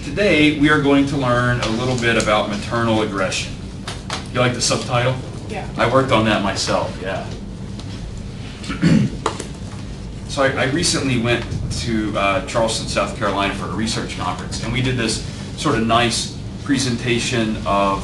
Today we are going to learn a little bit about maternal aggression. You like the subtitle? Yeah. I worked on that myself, yeah. So I recently went to Charleston, South Carolina for a research conference, and we did this sort of nice presentation of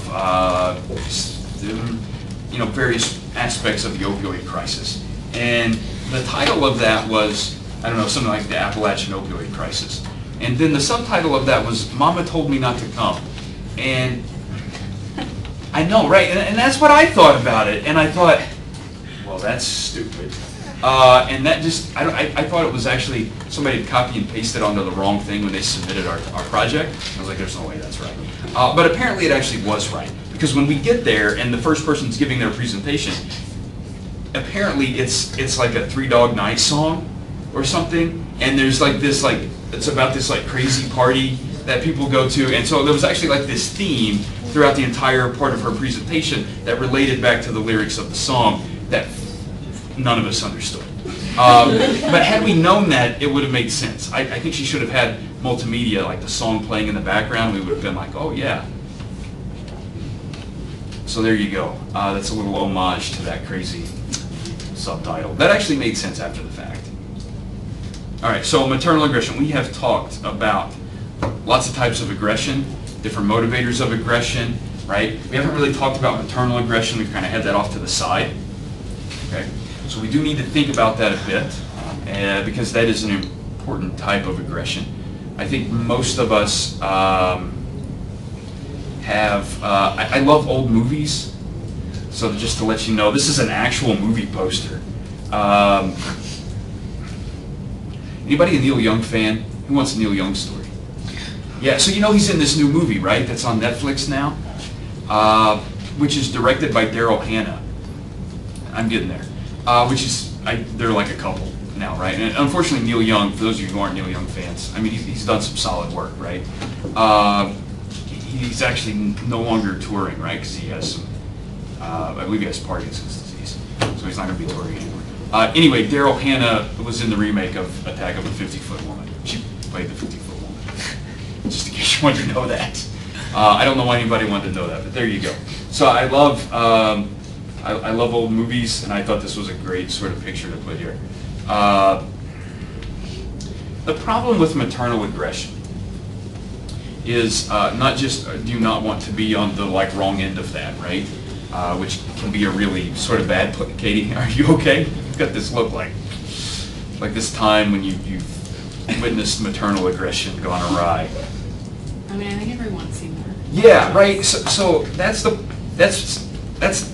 various aspects of the opioid crisis. And the title of that was, I don't know, something like the Appalachian Opioid Crisis. And then the subtitle of that was, Mama Told Me Not to Come. And I know, right? And that's what I thought about it. And I thought, well, that's stupid. And that just, I thought it was actually, somebody had copy and pasted onto the wrong thing when they submitted our project. I was like, there's no way that's right. But apparently it actually was right. Because when we get there and the first person's giving their presentation, apparently it's like a Three Dog Night song or something. And there's like this, it's about this like crazy party that people go to. And so there was actually like this theme throughout the entire part of her presentation that related back to the lyrics of the song that none of us understood. But had we known that, it would have made sense. I think she should have had multimedia, like the song playing in the background. We would have been like, oh yeah. So there you go. That's a little homage to that crazy subtitle. That actually made sense after the fact. All right, so maternal aggression. We have talked about lots of types of aggression, different motivators of aggression, right? We haven't really talked about maternal aggression. We've kind of had that off to the side. Okay, so we do need to think about that a bit because that is an important type of aggression. I think most of us have, I love old movies, so just to let you know, this is an actual movie poster. Anybody a Neil Young fan? Who wants a Neil Young story? Yeah, so you know he's in this new movie, right? That's on Netflix now, which is directed by Daryl Hannah. I'm getting there. Which is, they're like a couple now, right? And unfortunately, Neil Young, for those of you who aren't Neil Young fans, I mean, he's done some solid work, right? He's actually no longer touring, right? Because he has some, I believe he has Parkinson's disease, so he's not going to be touring anymore. Anyway, Daryl Hannah was in the remake of Attack of a 50-Foot Woman. She played the 50-Foot Woman, just in case you wanted to know that. I don't know why anybody wanted to know that, but there you go. So I love old movies, and I thought this was a great sort of picture to put here. The problem with maternal aggression is not just do you not want to be on the wrong end of that, right? Which can be a really sort of bad. Katie, are you okay? You've got this look like this time when you've witnessed maternal aggression gone awry. I mean, I think everyone's seen that. Yeah, right. So that's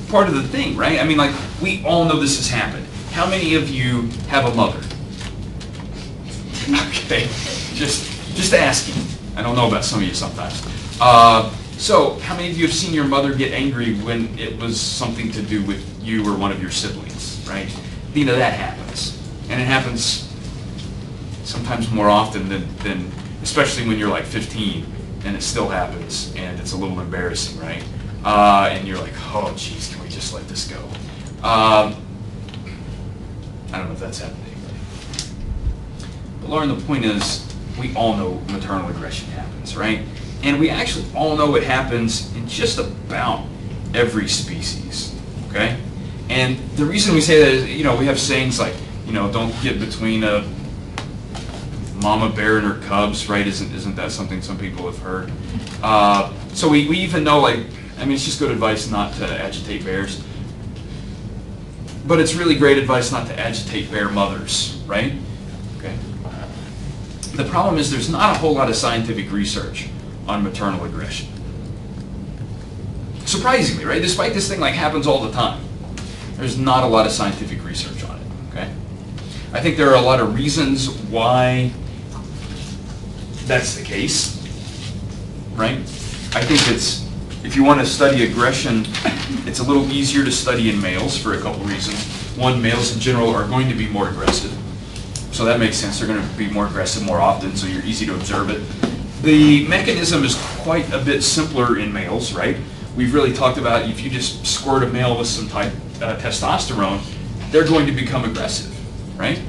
part of the thing, right? I mean, we all know this has happened. How many of you have a mother? Okay, just asking. I don't know about some of you sometimes. So how many of you have seen your mother get angry when it was something to do with you or one of your siblings, right? You know, that happens. And it happens sometimes more often than especially when you're like 15, and it still happens, and it's a little embarrassing, right? And you're like, oh, geez, can we just let this go? I don't know if that's happened to anybody. But Lauren, the point is, we all know maternal aggression happens, right? And we actually all know it happens in just about every species, okay? And the reason we say that is, we have sayings like, don't get between a mama bear and her cubs, right? Isn't that something some people have heard? So we even know, it's just good advice not to agitate bears. But it's really great advice not to agitate bear mothers, right? Okay. The problem is there's not a whole lot of scientific research on maternal aggression. Surprisingly, right? Despite this thing happens all the time, there's not a lot of scientific research on it, okay? I think there are a lot of reasons why that's the case, right? I think if you want to study aggression, it's a little easier to study in males for a couple reasons. One, males in general are going to be more aggressive. So that makes sense. They're going to be more aggressive more often, so you're easy to observe it. The mechanism is quite a bit simpler in males, right? We've really talked about if you just squirt a male with some type testosterone, they're going to become aggressive, right?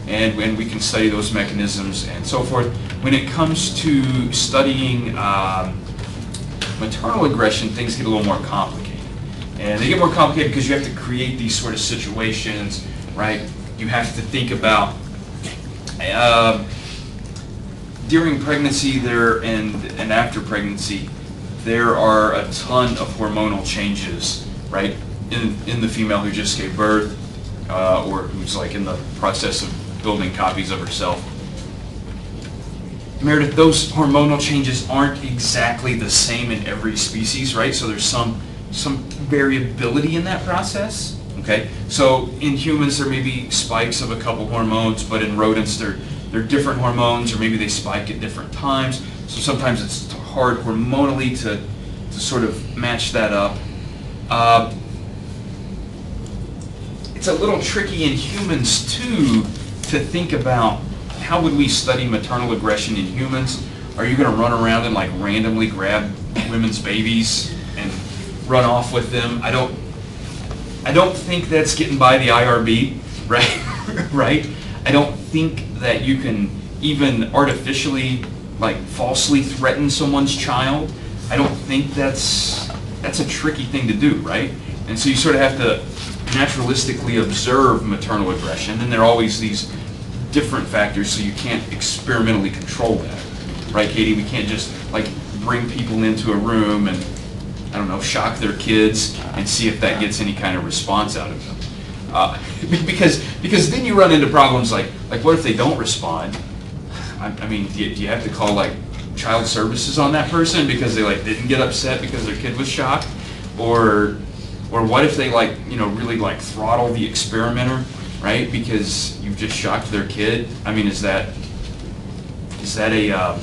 and we can study those mechanisms and so forth. When it comes to studying maternal aggression, things get a little more complicated. And they get more complicated because you have to create these sort of situations, right? You have to think about during pregnancy and after pregnancy, there are a ton of hormonal changes, right, in the female who just gave birth or who's like in the process of building copies of herself. Meredith, those hormonal changes aren't exactly the same in every species, right? So there's some variability in that process, okay? So in humans there may be spikes of a couple hormones, but in rodents they're different hormones, or maybe they spike at different times. So sometimes it's hard hormonally to sort of match that up. It's a little tricky in humans too to think about how would we study maternal aggression in humans. Are you going to run around and like randomly grab women's babies and run off with them? I don't think that's getting by the IRB, right? Right? I don't think that you can even artificially, like, falsely threaten someone's child. I don't think that's a tricky thing to do, right? And so you sort of have to naturalistically observe maternal aggression, and there are always these different factors, so you can't experimentally control that, right, Katie? We can't just like bring people into a room and, I don't know, shock their kids and see if that gets any kind of response out of them. Because then you run into problems like what if they don't respond? I mean, do you have to call like child services on that person because they like didn't get upset because their kid was shocked? Or what if they like, you know, really like throttle the experimenter, right? Because you've just shocked their kid. I mean, is that a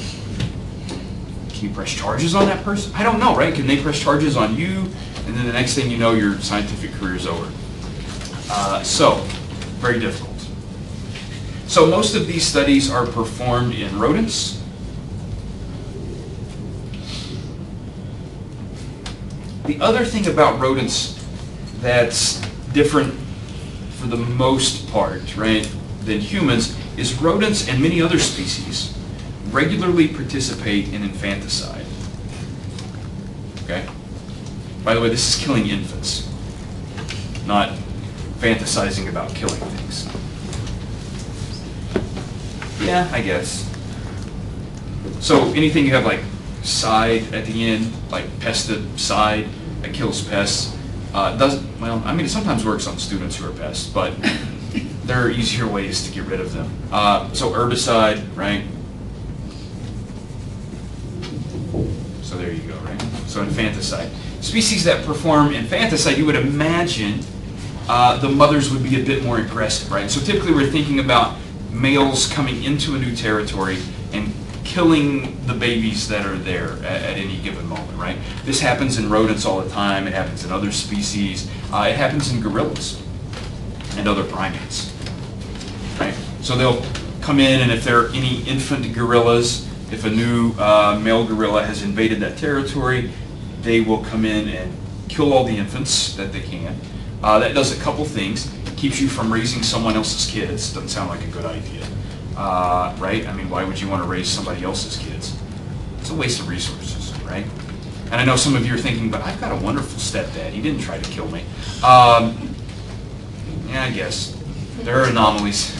can you press charges on that person? I don't know, right? Can they press charges on you? And then the next thing you know, your scientific career's over. So, very difficult. So most of these studies are performed in rodents. The other thing about rodents that's different for the most part, right, than humans, is rodents and many other species regularly participate in infanticide. Okay? By the way, this is killing infants, not fantasizing about killing things. Yeah, I guess. So anything you have like side at the end, like pesticide that kills pests, doesn't, well, I mean, it sometimes works on students who are pests, but there are easier ways to get rid of them. So herbicide, right? So there you go, right? So infanticide. Species that perform infanticide, you would imagine the mothers would be a bit more aggressive, right? So typically we're thinking about males coming into a new territory and killing the babies that are there at any given moment, right? This happens in rodents all the time. It happens in other species. It happens in gorillas and other primates, right? So they'll come in, and if there are any infant gorillas, if a new male gorilla has invaded that territory, they will come in and kill all the infants that they can. That does a couple things. It keeps you from raising someone else's kids. Doesn't sound like a good idea, right? I mean, why would you want to raise somebody else's kids? It's a waste of resources, right? And I know some of you are thinking, but I've got a wonderful stepdad. He didn't try to kill me. Yeah, I guess. There are anomalies.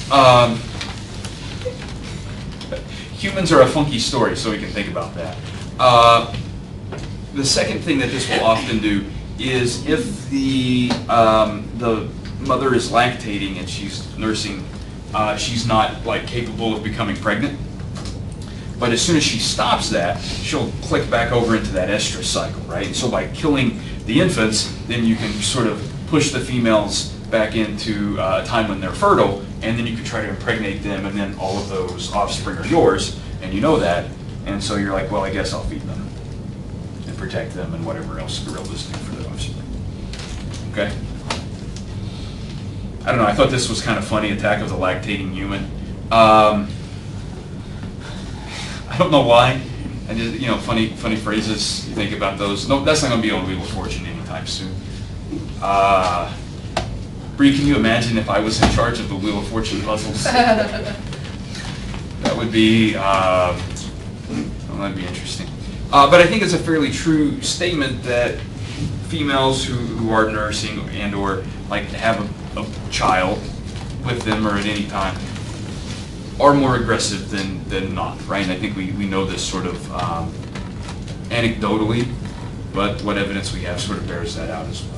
Humans are a funky story, so we can think about that. The second thing that this will often do is if the mother is lactating and she's nursing, she's not like capable of becoming pregnant. But as soon as she stops that, she'll click back over into that estrous cycle, right? And so by killing the infants, then you can sort of push the females back into a time when they're fertile, and then you can try to impregnate them, and then all of those offspring are yours, and you know that, and so you're like, well, I guess I'll feed them and protect them and whatever else gorillas do for their offspring. Okay? I don't know, I thought this was kind of funny, Attack of the Lactating Human. I don't know why. I just, you know, funny phrases, you think about those. No, that's not going to be on Wheel of Fortune anytime soon. Bree, can you imagine if I was in charge of the Wheel of Fortune puzzles? That would be, well, that'd be interesting. But I think it's a fairly true statement that females who are nursing and or like have a child with them or at any time are more aggressive than not, right? And I think we know this sort of anecdotally, but what evidence we have sort of bears that out as well.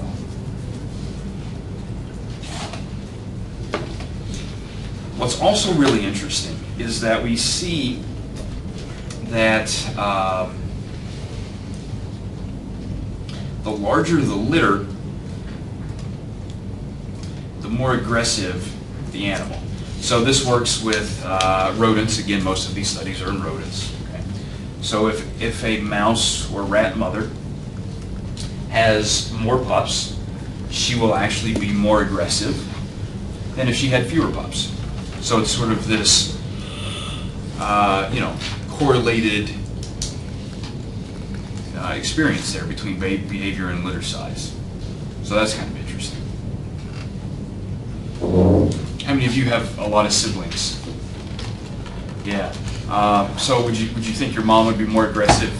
What's also really interesting is that we see that the larger the litter, the more aggressive the animal. So this works with rodents. Again, most of these studies are in rodents. Okay? So if a mouse or rat mother has more pups, she will actually be more aggressive than if she had fewer pups. So it's sort of this, correlated experience there between behavior and litter size. So that's kind of interesting. How many of you have a lot of siblings? Yeah. So would you think your mom would be more aggressive?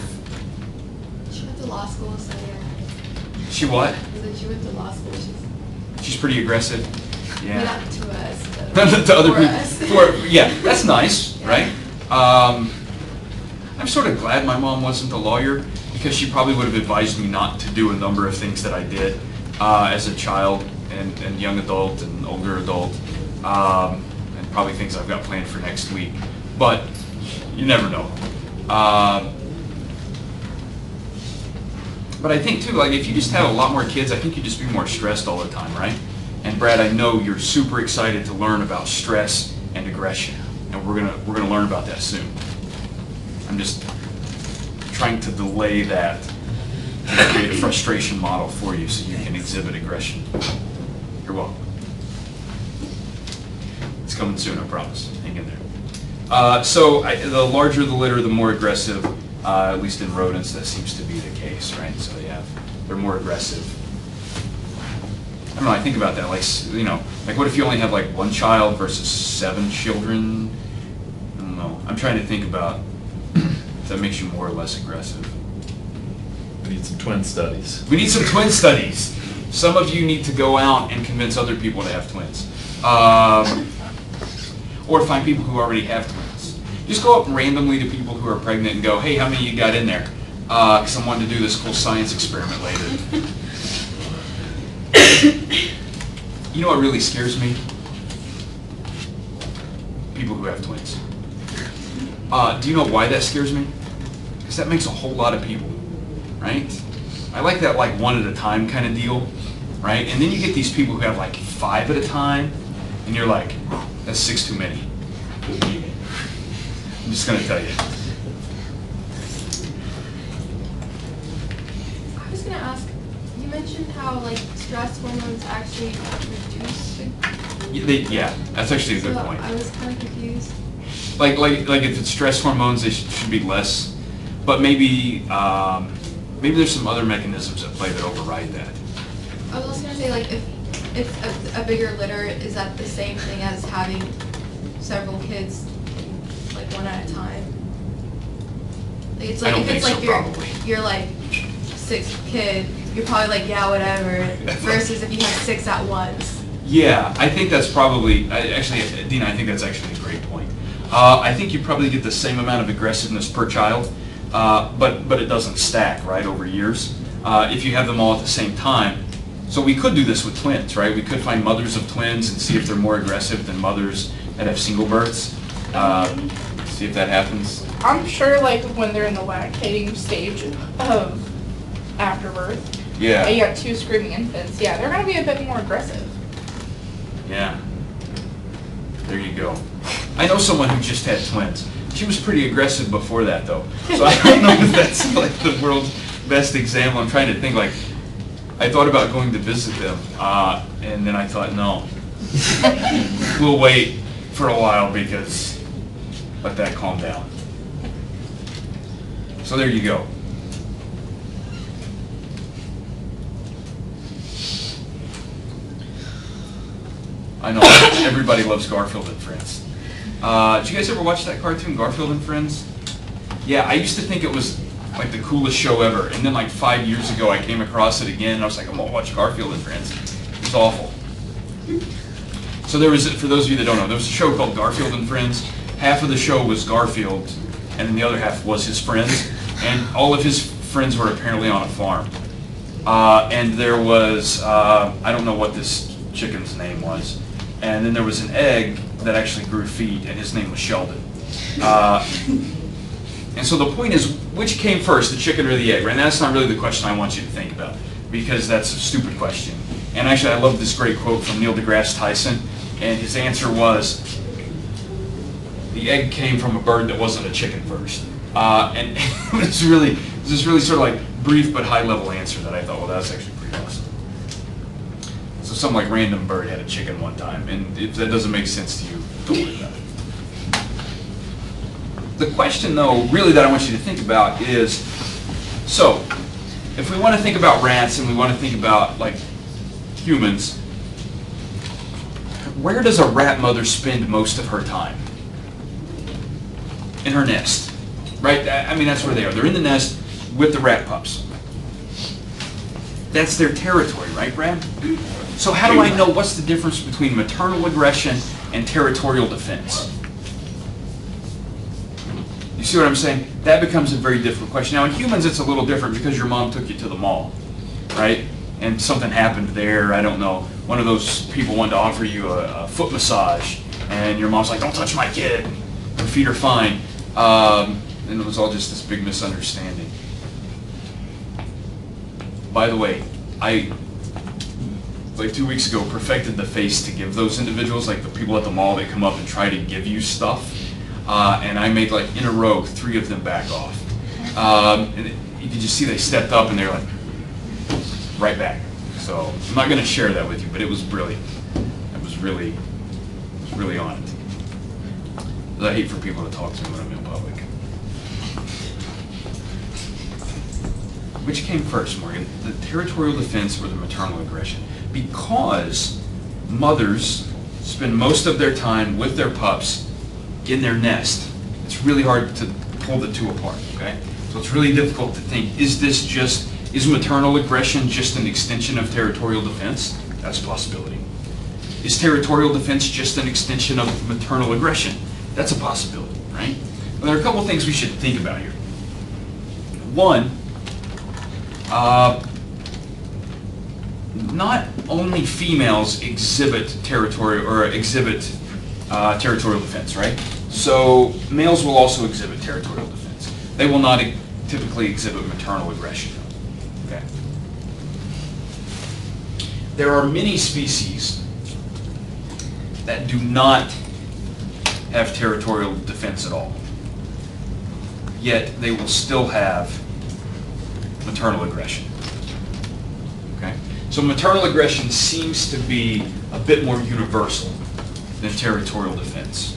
She went to law school, so yeah. She what? She went to law school. She's pretty aggressive. Yeah. Not to us, to other for people. us. Yeah, that's nice, Yeah. right? I'm sort of glad my mom wasn't a lawyer because she probably would have advised me not to do a number of things that I did as a child and young adult and older adult, and probably things I've got planned for next week. But you never know. But I think too, like if you just had a lot more kids, I think you'd just be more stressed all the time, right? And Brad, I know you're super excited to learn about stress and aggression, and we're gonna learn about that soon. I'm just trying to delay that and create a frustration model for you so you can exhibit aggression. You're welcome. It's coming soon, I promise. Hang in there. The larger the litter, the more aggressive. At least in rodents, that seems to be the case, right? So they're more aggressive. I don't know. I think about that, like what if you only have like one child versus 7 children? I don't know. I'm trying to think about if that makes you more or less aggressive. We need some twin studies. We need some twin studies. Some of you need to go out and convince other people to have twins, or find people who already have twins. Just go up randomly to people who are pregnant and go, "Hey, how many of you got in there?" Because I wanted to do this cool science experiment later. You know what really scares me? People who have twins. Do you know why that scares me? Because that makes a whole lot of people, right? I like that like one at a time kind of deal, right? And then you get these people who have like 5 at a time, and you're like, that's 6 too many. I'm just going to tell you. I was going to ask, you mentioned how like stress hormones actually reduce. Yeah, that's actually a good point. I was kind of confused. Like if it's stress hormones, they should be less. But maybe there's some other mechanisms at play that override that. I was also going to say, like, if a bigger litter, is that the same thing as having several kids, like one at a time? Like, it's like, I don't if think it's so, like probably. you're like 6th kid, you're probably like, yeah, whatever, versus if you have 6 at once. Yeah, I think that's probably, actually, Dina, I think that's actually a great point. I think you probably get the same amount of aggressiveness per child, but it doesn't stack, right, over years. If you have them all at the same time. So we could do this with twins, right? We could find mothers of twins and see if they're more aggressive than mothers that have single births. See if that happens. I'm sure, like, when they're in the lactating stage of after birth, Yeah. and you got 2 screaming infants, yeah, they're going to be a bit more aggressive. Yeah. There you go. I know someone who just had twins. She was pretty aggressive before that, though. So I don't know if that's like the world's best example. I'm trying to think, like, I thought about going to visit them, and then I thought, no. We'll wait for a while because let that calm down. So there you go. I know everybody loves Garfield and Friends. Did you guys ever watch that cartoon, Garfield and Friends? Yeah, I used to think it was like the coolest show ever, and then like 5 years ago I came across it again, and I was like, I'm gonna watch Garfield and Friends. It was awful. So there was, for those of you that don't know, there was a show called Garfield and Friends. Half of the show was Garfield, and then the other half was his friends, and all of his friends were apparently on a farm. And there was, I don't know what this chicken's name was, and then there was an egg that actually grew feet, and his name was Sheldon. And so the point is, which came first, the chicken or the egg, right? And that's not really the question I want you to think about, because that's a stupid question. And actually, I love this great quote from Neil deGrasse Tyson, and his answer was, the egg came from a bird that wasn't a chicken first. And it was this really sort of like brief but high-level answer that I thought, well, that's actually pretty awesome. So some like random bird had a chicken one time, and if that doesn't make sense to you, don't worry about it. The question, though, really that I want you to think about is, so, if we want to think about rats and we want to think about, like, humans, where does a rat mother spend most of her time? In her nest, right? I mean, that's where they are. They're in the nest with the rat pups. That's their territory, right, Brad? So how do I know what's the difference between maternal aggression and territorial defense? You see what I'm saying? That becomes a very difficult question. Now, in humans, it's a little different because your mom took you to the mall, right? And something happened there, I don't know. One of those people wanted to offer you a foot massage, and your mom's like, don't touch my kid. Her feet are fine. And it was all just this big misunderstanding. By the way, I, like 2 weeks ago, perfected the face to give those individuals, like the people at the mall that come up and try to give you stuff. And I made, like, in a row, 3 of them back off. And did you see they stepped up and they're like, right back. So I'm not going to share that with you, but it was brilliant. I was really on it. I hate for people to talk to me when I'm in public. Which came first, Morgan? The territorial defense or the maternal aggression? Because mothers spend most of their time with their pups in their nest. It's really hard to pull the two apart, okay? So it's really difficult to think, is maternal aggression just an extension of territorial defense? That's a possibility. Is territorial defense just an extension of maternal aggression? That's a possibility, right? Well, there are a couple things we should think about here. One, not only females exhibit territorial defense, right? So males will also exhibit territorial defense. They will not typically exhibit maternal aggression. Okay. There are many species that do not have territorial defense at all, yet they will still have maternal aggression. Okay? So maternal aggression seems to be a bit more universal than territorial defense.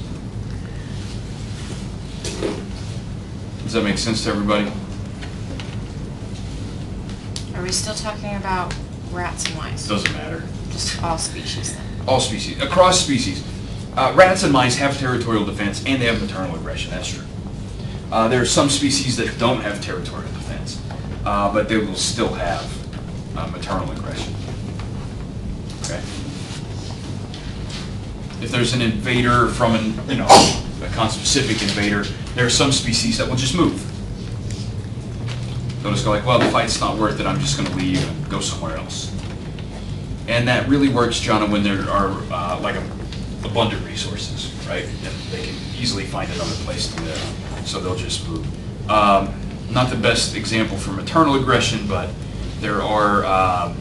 Does that make sense to everybody? Are we still talking about rats and mice? Doesn't matter. Just all species then? All species. Across species. Rats and mice have territorial defense and they have maternal aggression, that's true. There are some species that don't have territorial defense, but they will still have maternal aggression. Okay? If there's an invader from a conspecific invader, there are some species that will just move. They'll just go like, well, the fight's not worth it, I'm just going to leave and go somewhere else. And that really works, Jonna, when there are abundant resources, right? And they can easily find another place to live, so they'll just move. Not the best example for maternal aggression, but there are,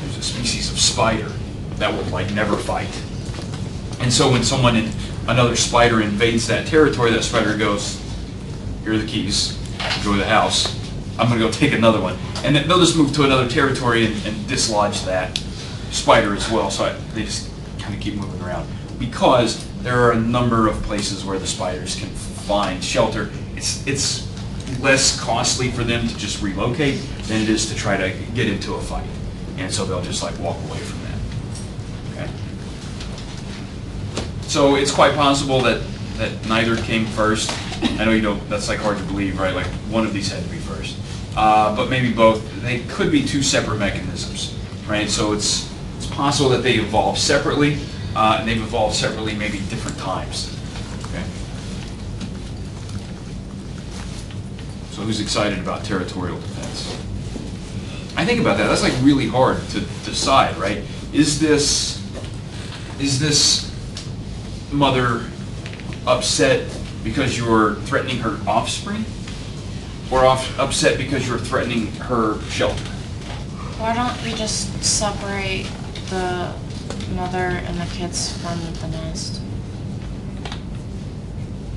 there's a species of spider that will never fight. And so when another spider invades that territory, that spider goes, here are the keys, go to the house, I'm gonna go take another one. And then they'll just move to another territory and dislodge that spider as well. So they just kind of keep moving around. Because there are a number of places where the spiders can find shelter. It's less costly for them to just relocate than it is to try to get into a fight. And so they'll just walk away from that. Okay? So it's quite possible that neither came first. I know you don't, that's like hard to believe, right? Like one of these had to be first. But maybe both. They could be two separate mechanisms, right? So it's possible that they evolved separately, and they've evolved separately maybe different times. Okay. So who's excited about territorial defense? I think about that. That's like really hard to decide, right? Is this mother upset because you're threatening her offspring, or upset because you're threatening her shelter? Why don't we just separate the mother and the kids from the nest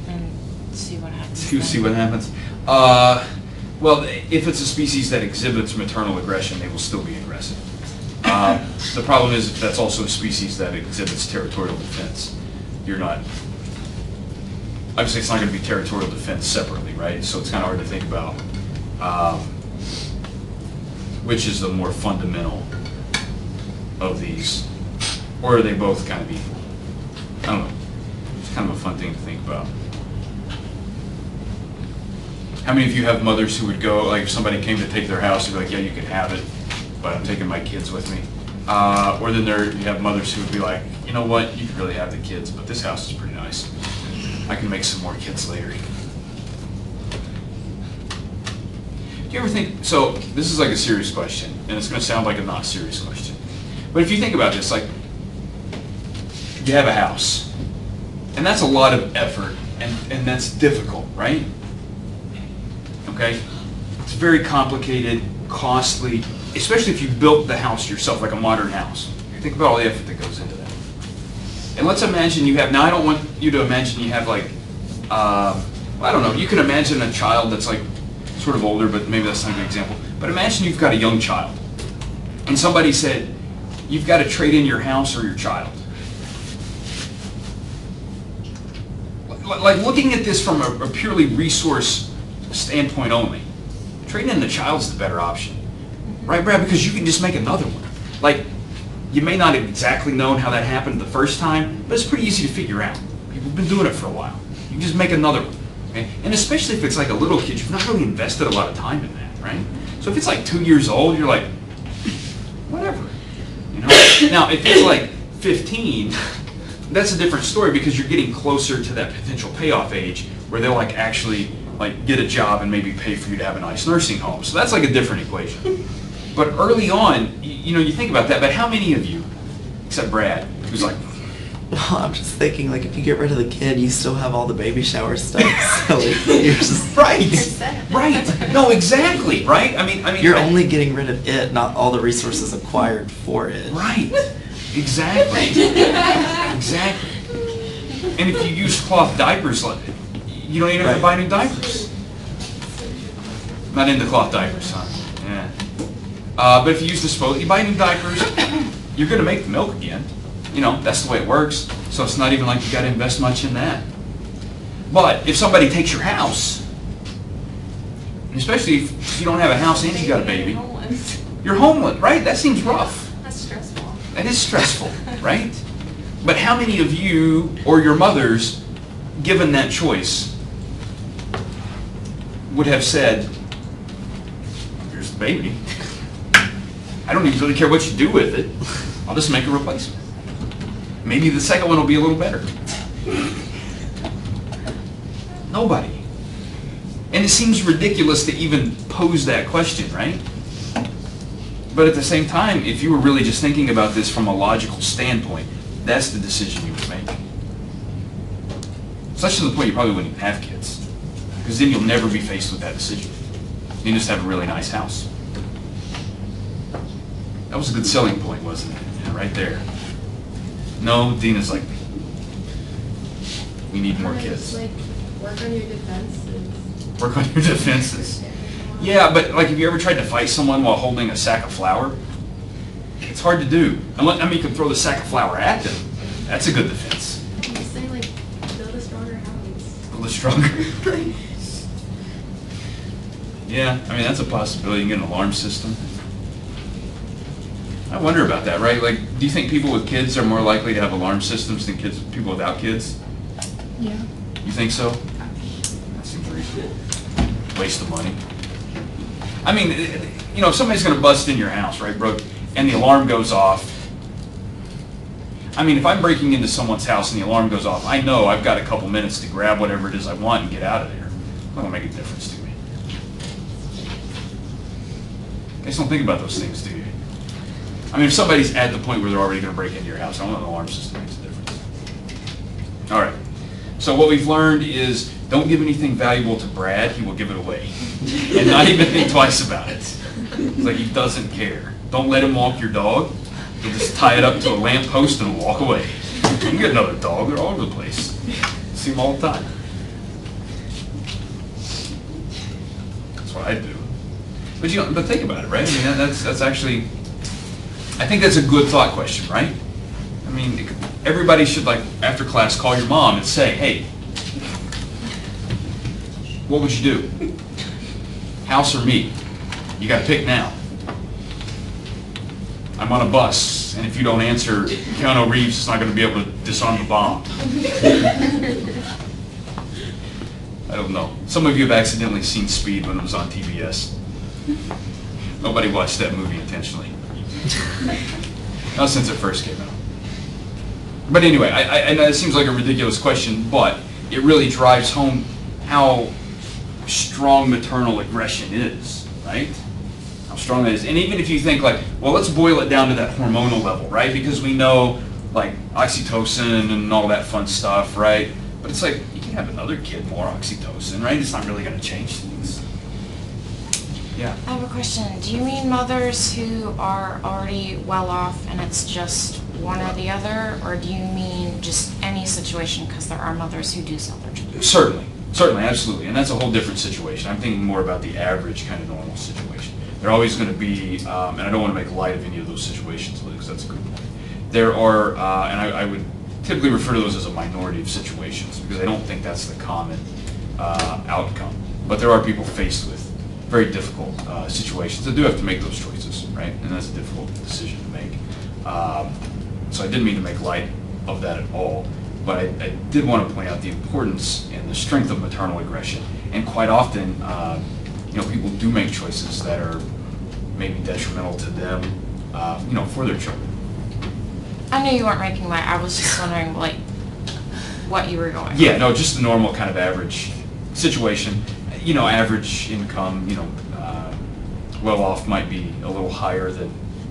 and see what happens? See what happens. Well, if it's a species that exhibits maternal aggression, they will still be aggressive. The problem is if that's also a species that exhibits territorial defense, you're not. Obviously, it's not going to be territorial defense separately, right? So it's kind of hard to think about which is the more fundamental of these, or are they both kind of equal? I don't know. It's kind of a fun thing to think about. How many of you have mothers who would go, like if somebody came to take their house, they'd be like, yeah, you can have it, but I'm taking my kids with me. Or then you have mothers who would be like, you know what, you can really have the kids, but this house is pretty nice. I can make some more kids later. Do you ever think, so this is like a serious question, and it's going to sound like a not serious question. But if you think about this, like, you have a house, and that's a lot of effort, and that's difficult, right? Okay? It's very complicated, costly, especially if you built the house yourself, like a modern house. You think about all the effort that goes into that. And let's imagine you have, now I don't want you to imagine you have like, I don't know, you can imagine a child that's like sort of older, but maybe that's not a good example. But imagine you've got a young child, and somebody said, you've got to trade in your house or your child. Like looking at this from a purely resource standpoint only, trading in the child's the better option. Right, Brad? Because you can just make another one. Like, you may not have exactly known how that happened the first time, but it's pretty easy to figure out. People have been doing it for a while. You can just make another one. Okay? And especially if it's like a little kid, you've not really invested a lot of time in that, right? So if it's like 2 years old, you're like, whatever. You know? Now, if it's like 15, that's a different story because you're getting closer to that potential payoff age where they'll like actually like get a job and maybe pay for you to have a nice nursing home. So that's like a different equation. But early on, you know, you think about that, but how many of you, except Brad, who's like, well, I'm just thinking, like, if you get rid of the kid, you still have all the baby shower stuff. So like, you're just right. No, exactly, right? I mean, you're only getting rid of it, not all the resources acquired for it. Right. Exactly. Exactly. And if you use cloth diapers, you don't even have to buy new diapers. Not into cloth diapers, huh? Yeah. But if you use disposable, you buy new diapers, you're going to make the milk again. You know, that's the way it works. So it's not even like you got to invest much in that. But if somebody takes your house, especially if you don't have a house and you got a baby, you're homeless, right? That seems rough. That's stressful. That is stressful, right? But how many of you or your mothers, given that choice, would have said, here's the baby. I don't even really care what you do with it. I'll just make a replacement. Maybe the second one will be a little better. Nobody. And it seems ridiculous to even pose that question, right? But at the same time, if you were really just thinking about this from a logical standpoint, that's the decision you would make. Such to the point you probably wouldn't even have kids. Because then you'll never be faced with that decision. You just have a really nice house. That was a good selling point, wasn't it? Yeah, right there. No, Dina's like, we need more kids. Like, work on your defenses. Work on your defenses. Yeah, but like, have you ever tried to fight someone while holding a sack of flour? It's hard to do. I mean, you can throw the sack of flour at them. That's a good defense. I'm just saying, like, build a stronger house. Build a stronger. Yeah, I mean, that's a possibility. You can get an alarm system. I I wonder about that, right? Like, do you think people with kids are more likely to have alarm systems than people without kids? Yeah. You think so? That seems reasonable. Waste of money. I mean, you know, if somebody's going to bust in your house, right, Brooke, and the alarm goes off. I mean, if I'm breaking into someone's house and the alarm goes off, I know I've got a couple minutes to grab whatever it is I want and get out of there. It's not going to make a difference to me. You guys don't think about those things, do you? I mean, if somebody's at the point where they're already going to break into your house, I don't know if the alarm system makes a difference. All right. So what we've learned is don't give anything valuable to Brad. He will give it away. And not even think twice about it. It's like he doesn't care. Don't let him walk your dog. He'll just tie it up to a lamppost and walk away. You can get another dog. They're all over the place. See them all the time. That's what I do. But you know, but think about it, right? I mean, that's actually, I think that's a good thought question, right? I mean, everybody should, like, after class, call your mom and say, hey, what would you do? House or me? You got to pick now. I'm on a bus, and if you don't answer, Keanu Reeves is not going to be able to disarm the bomb. I don't know. Some of you have accidentally seen Speed when it was on TBS. Nobody watched that movie intentionally. Not since it first came out. But anyway, I know it seems like a ridiculous question, but it really drives home how strong maternal aggression is, right? How strong that is. And even if you think like, well, let's boil it down to that hormonal level, right? Because we know like oxytocin and all that fun stuff, right? But it's like, you can have another kid more oxytocin, right? It's not really going to change things. Yeah. I have a question. Do you mean mothers who are already well off and it's just one or the other? Or do you mean just any situation, because there are mothers who do sell their children? Certainly, absolutely. And that's a whole different situation. I'm thinking more about the average kind of normal situation. They're always going to be, and I don't want to make light of any of those situations, because that's a good point. There are, and I would typically refer to those as a minority of situations, because I don't think that's the common outcome. But there are people faced with very difficult situations that do have to make those choices, right? And that's a difficult decision to make. So I didn't mean to make light of that at all, but I did want to point out the importance and the strength of maternal aggression. And quite often, you know, people do make choices that are maybe detrimental to them, you know, for their children. I knew you weren't making light. I was just wondering, like, what you were going with. Yeah, no, just the normal kind of average situation. You know, average income, you know, well off might be a little higher than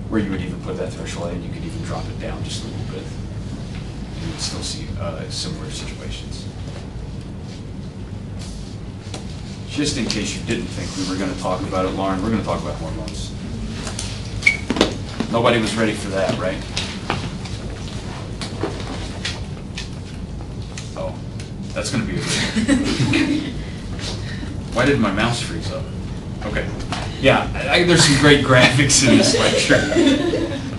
where you would even put that threshold, and you could even drop it down just a little bit. You would still see similar situations. Just in case you didn't think we were going to talk about it, Lauren, we're going to talk about hormones. Nobody was ready for that, right? Oh, that's going to be a good one. Why did my mouse freeze up? Okay. Yeah, there's some great graphics in this lecture.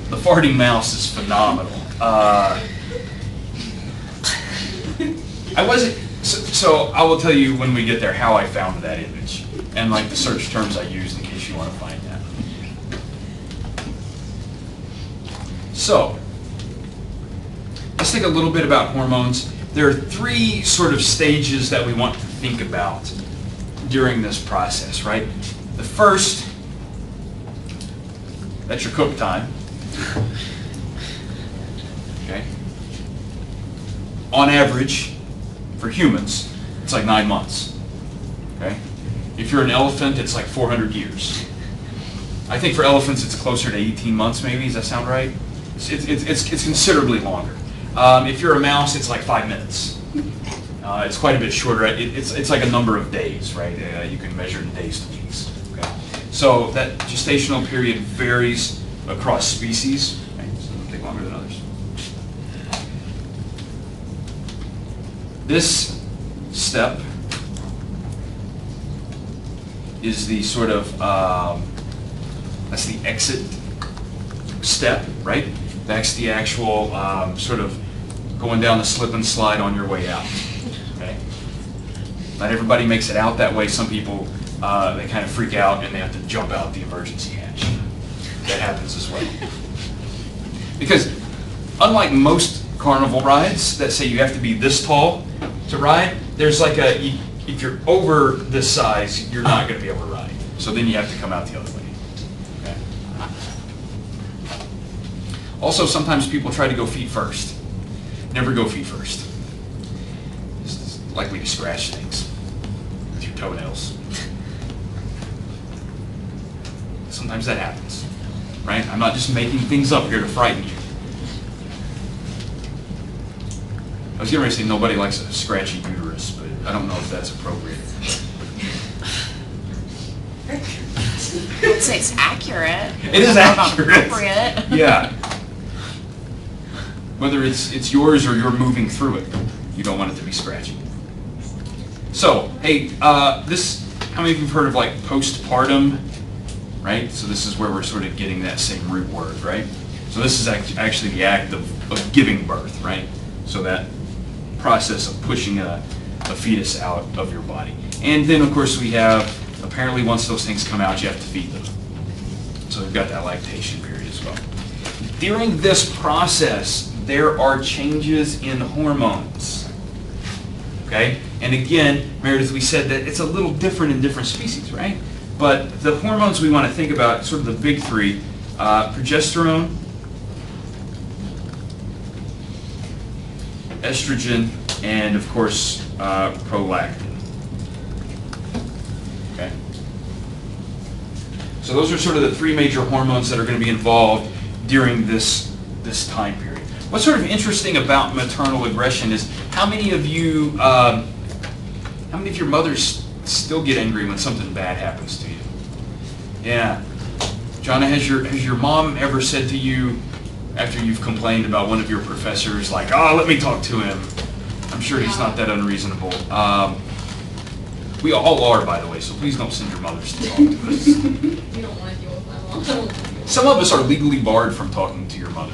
The farting mouse is phenomenal. I wasn't, so I will tell you when we get there how I found that image and like the search terms I used in case you want to find that. So, let's think a little bit about hormones. There are three sort of stages that we want to think about during this process, right? The first, that's your cook time. Okay? On average, for humans, it's like 9 months. Okay? If you're an elephant, it's like 400 years. I think for elephants, it's closer to 18 months maybe. Does that sound right? It's considerably longer. If you're a mouse, it's like 5 minutes. It's quite a bit shorter. It's like a number of days, right? You can measure in days to weeks. Okay? So that gestational period varies across species. Right? Some take longer than others. This step is the sort of, that's the exit step, right? That's the actual sort of going down the slip and slide on your way out. Okay? Not everybody makes it out that way. Some people, they kind of freak out and they have to jump out the emergency hatch. That happens as well. Because unlike most carnival rides that say you have to be this tall to ride, there's like if you're over this size, you're not going to be able to ride. So then you have to come out the other way. Okay. Also, sometimes people try to go feet first. Never go feet first. It's likely to scratch things with your toenails. Sometimes that happens, right? I'm not just making things up here to frighten you. I was getting ready to say nobody likes a scratchy uterus, but I don't know if that's appropriate. I would say it's accurate. It is How about accurate. appropriate? Yeah. Whether it's yours or you're moving through it, you don't want it to be scratchy. So, hey, how many of you have heard of like postpartum, right? So this is where we're sort of getting that same root word, right? So this is actually the act of giving birth, right? So that process of pushing a fetus out of your body. And then, of course, we have, apparently once those things come out, you have to feed them. So we've got that lactation period as well. During this process, there are changes in hormones. Okay? And again, Meredith, we said that it's a little different in different species, right? But the hormones we want to think about, sort of the big three, progesterone, estrogen, and of course, prolactin. Okay? So those are sort of the three major hormones that are going to be involved during this time period. What's sort of interesting about maternal aggression is how many of you, how many of your mothers still get angry when something bad happens to you? Yeah. Jonna, has your mom ever said to you, after you've complained about one of your professors, like, oh, let me talk to him. I'm sure he's not that unreasonable. We all are, by the way, so please don't send your mothers to talk to us. You don't want to deal with my mom. Some of us are legally barred from talking to your mother.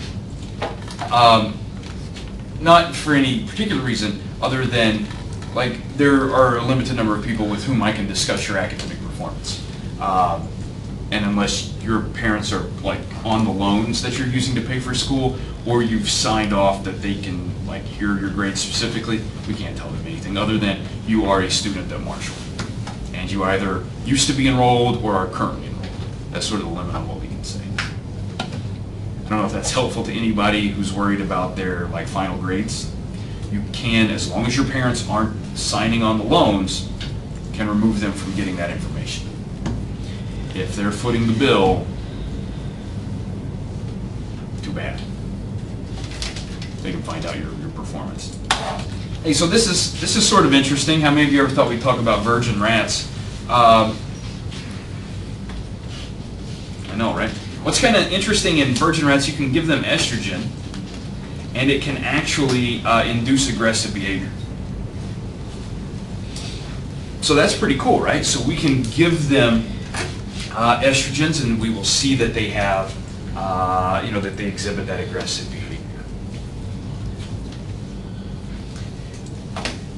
Not for any particular reason other than, like, there are a limited number of people with whom I can discuss your academic performance. And unless your parents are like on the loans that you're using to pay for school, or you've signed off that they can like hear your grades specifically, we can't tell them anything other than you are a student at Marshall. And you either used to be enrolled or are currently enrolled. That's sort of the limit on what we can say. I don't know if that's helpful to anybody who's worried about their like final grades. You can, as long as your parents aren't signing on the loans, can remove them from getting that information. If they're footing the bill, too bad. They can find out your performance. Hey, so this is sort of interesting. How many of you ever thought we'd talk about virgin rats? I know, right? What's kind of interesting in virgin rats, you can give them estrogen, and it can actually induce aggressive behavior. So that's pretty cool, right? So we can give them estrogens, and we will see that they have, that they exhibit that aggressive behavior.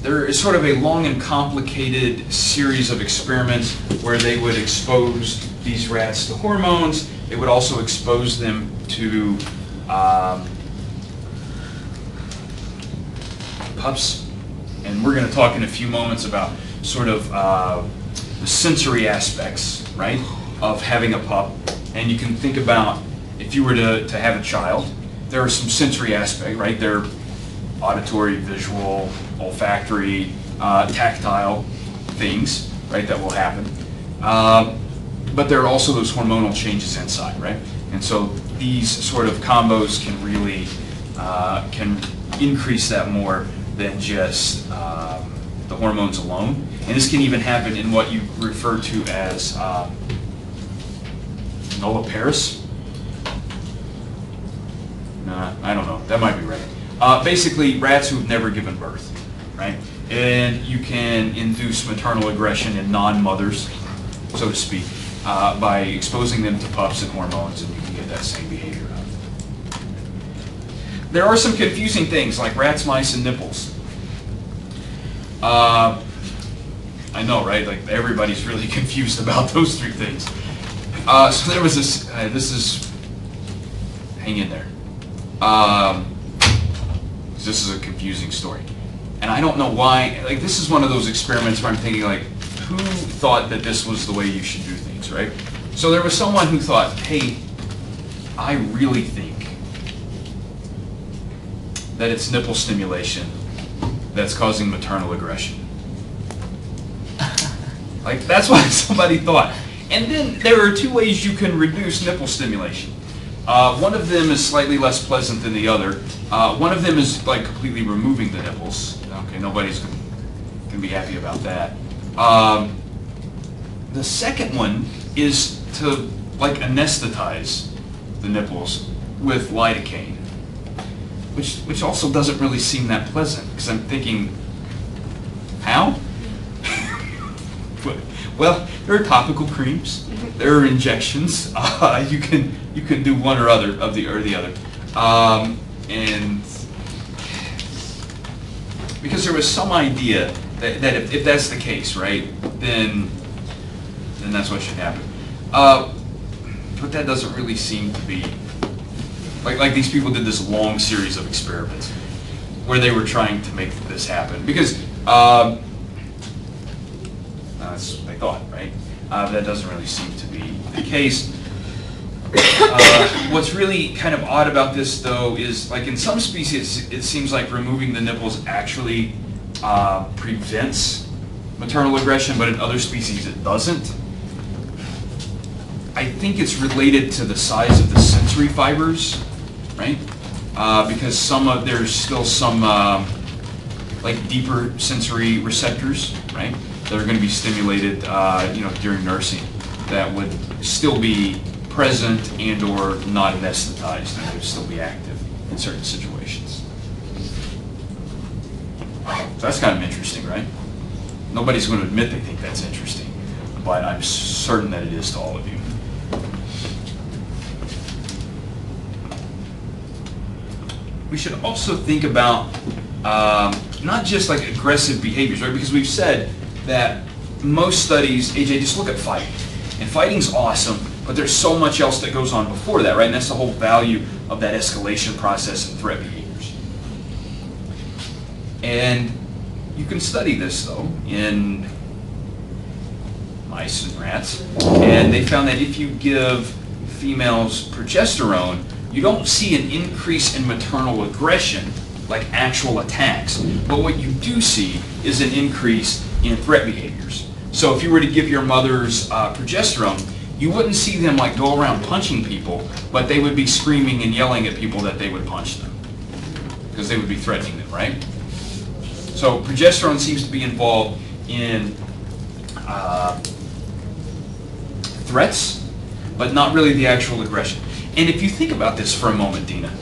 There is sort of a long and complicated series of experiments where they would expose these rats to hormones. They would also expose them to pups, and we're going to talk in a few moments about sort of the sensory aspects, right, of having a pup. And you can think about if you were to have a child, there are some sensory aspects, right? They're auditory, visual, olfactory, tactile things, right, that will happen. But there are also those hormonal changes inside, right? And so these sort of combos can really can increase that more than just the hormones alone. And this can even happen in what you refer to as nulliparous. Nah, I don't know. That might be right. Basically, rats who've never given birth, right? And you can induce maternal aggression in non-mothers, so to speak, by exposing them to pups and hormones, and you can get that same behavior out of them. There are some confusing things like rats, mice, and nipples. I know, right? Like everybody's really confused about those three things. So there was this is, hang in there. This is a confusing story. And I don't know why, like, this is one of those experiments where I'm thinking, like, who thought that this was the way you should do things, right? So there was someone who thought, hey, I really think that it's nipple stimulation that's causing maternal aggression. Like, that's what somebody thought. And then there are two ways you can reduce nipple stimulation. One of them is slightly less pleasant than the other. One of them is like completely removing the nipples. Okay, nobody's gonna be happy about that. The second one is to like anesthetize the nipples with lidocaine, which also doesn't really seem that pleasant, because I'm thinking, how? Well, there are topical creams, there are injections. You can do one or other of the other, and because there was some idea that if that's the case, right, then that's what should happen. But that doesn't really seem to be like these people did this long series of experiments where they were trying to make this happen, because that's what they thought, right? That doesn't really seem to be the case. What's really kind of odd about this, though, is like in some species, it seems like removing the nipples actually prevents maternal aggression, but in other species it doesn't. I think it's related to the size of the sensory fibers, right? Because there's still some like deeper sensory receptors, right, that are going to be stimulated, during nursing, that would still be present and or not anesthetized, and would still be active in certain situations. So that's kind of interesting, right? Nobody's going to admit they think that's interesting, but I'm certain that it is to all of you. We should also think about not just like aggressive behaviors, right? Because we've said that most studies, AJ, just look at fighting. And fighting's awesome, but there's so much else that goes on before that, right? And that's the whole value of that escalation process and threat behaviors. And you can study this, though, in mice and rats. And they found that if you give females progesterone, you don't see an increase in maternal aggression, like actual attacks. But what you do see is an increase in threat behaviors. So if you were to give your mothers progesterone, you wouldn't see them like go around punching people, but they would be screaming and yelling at people that they would punch them, because they would be threatening them, right? So progesterone seems to be involved in threats, but not really the actual aggression. And if you think about this for a moment, Dina,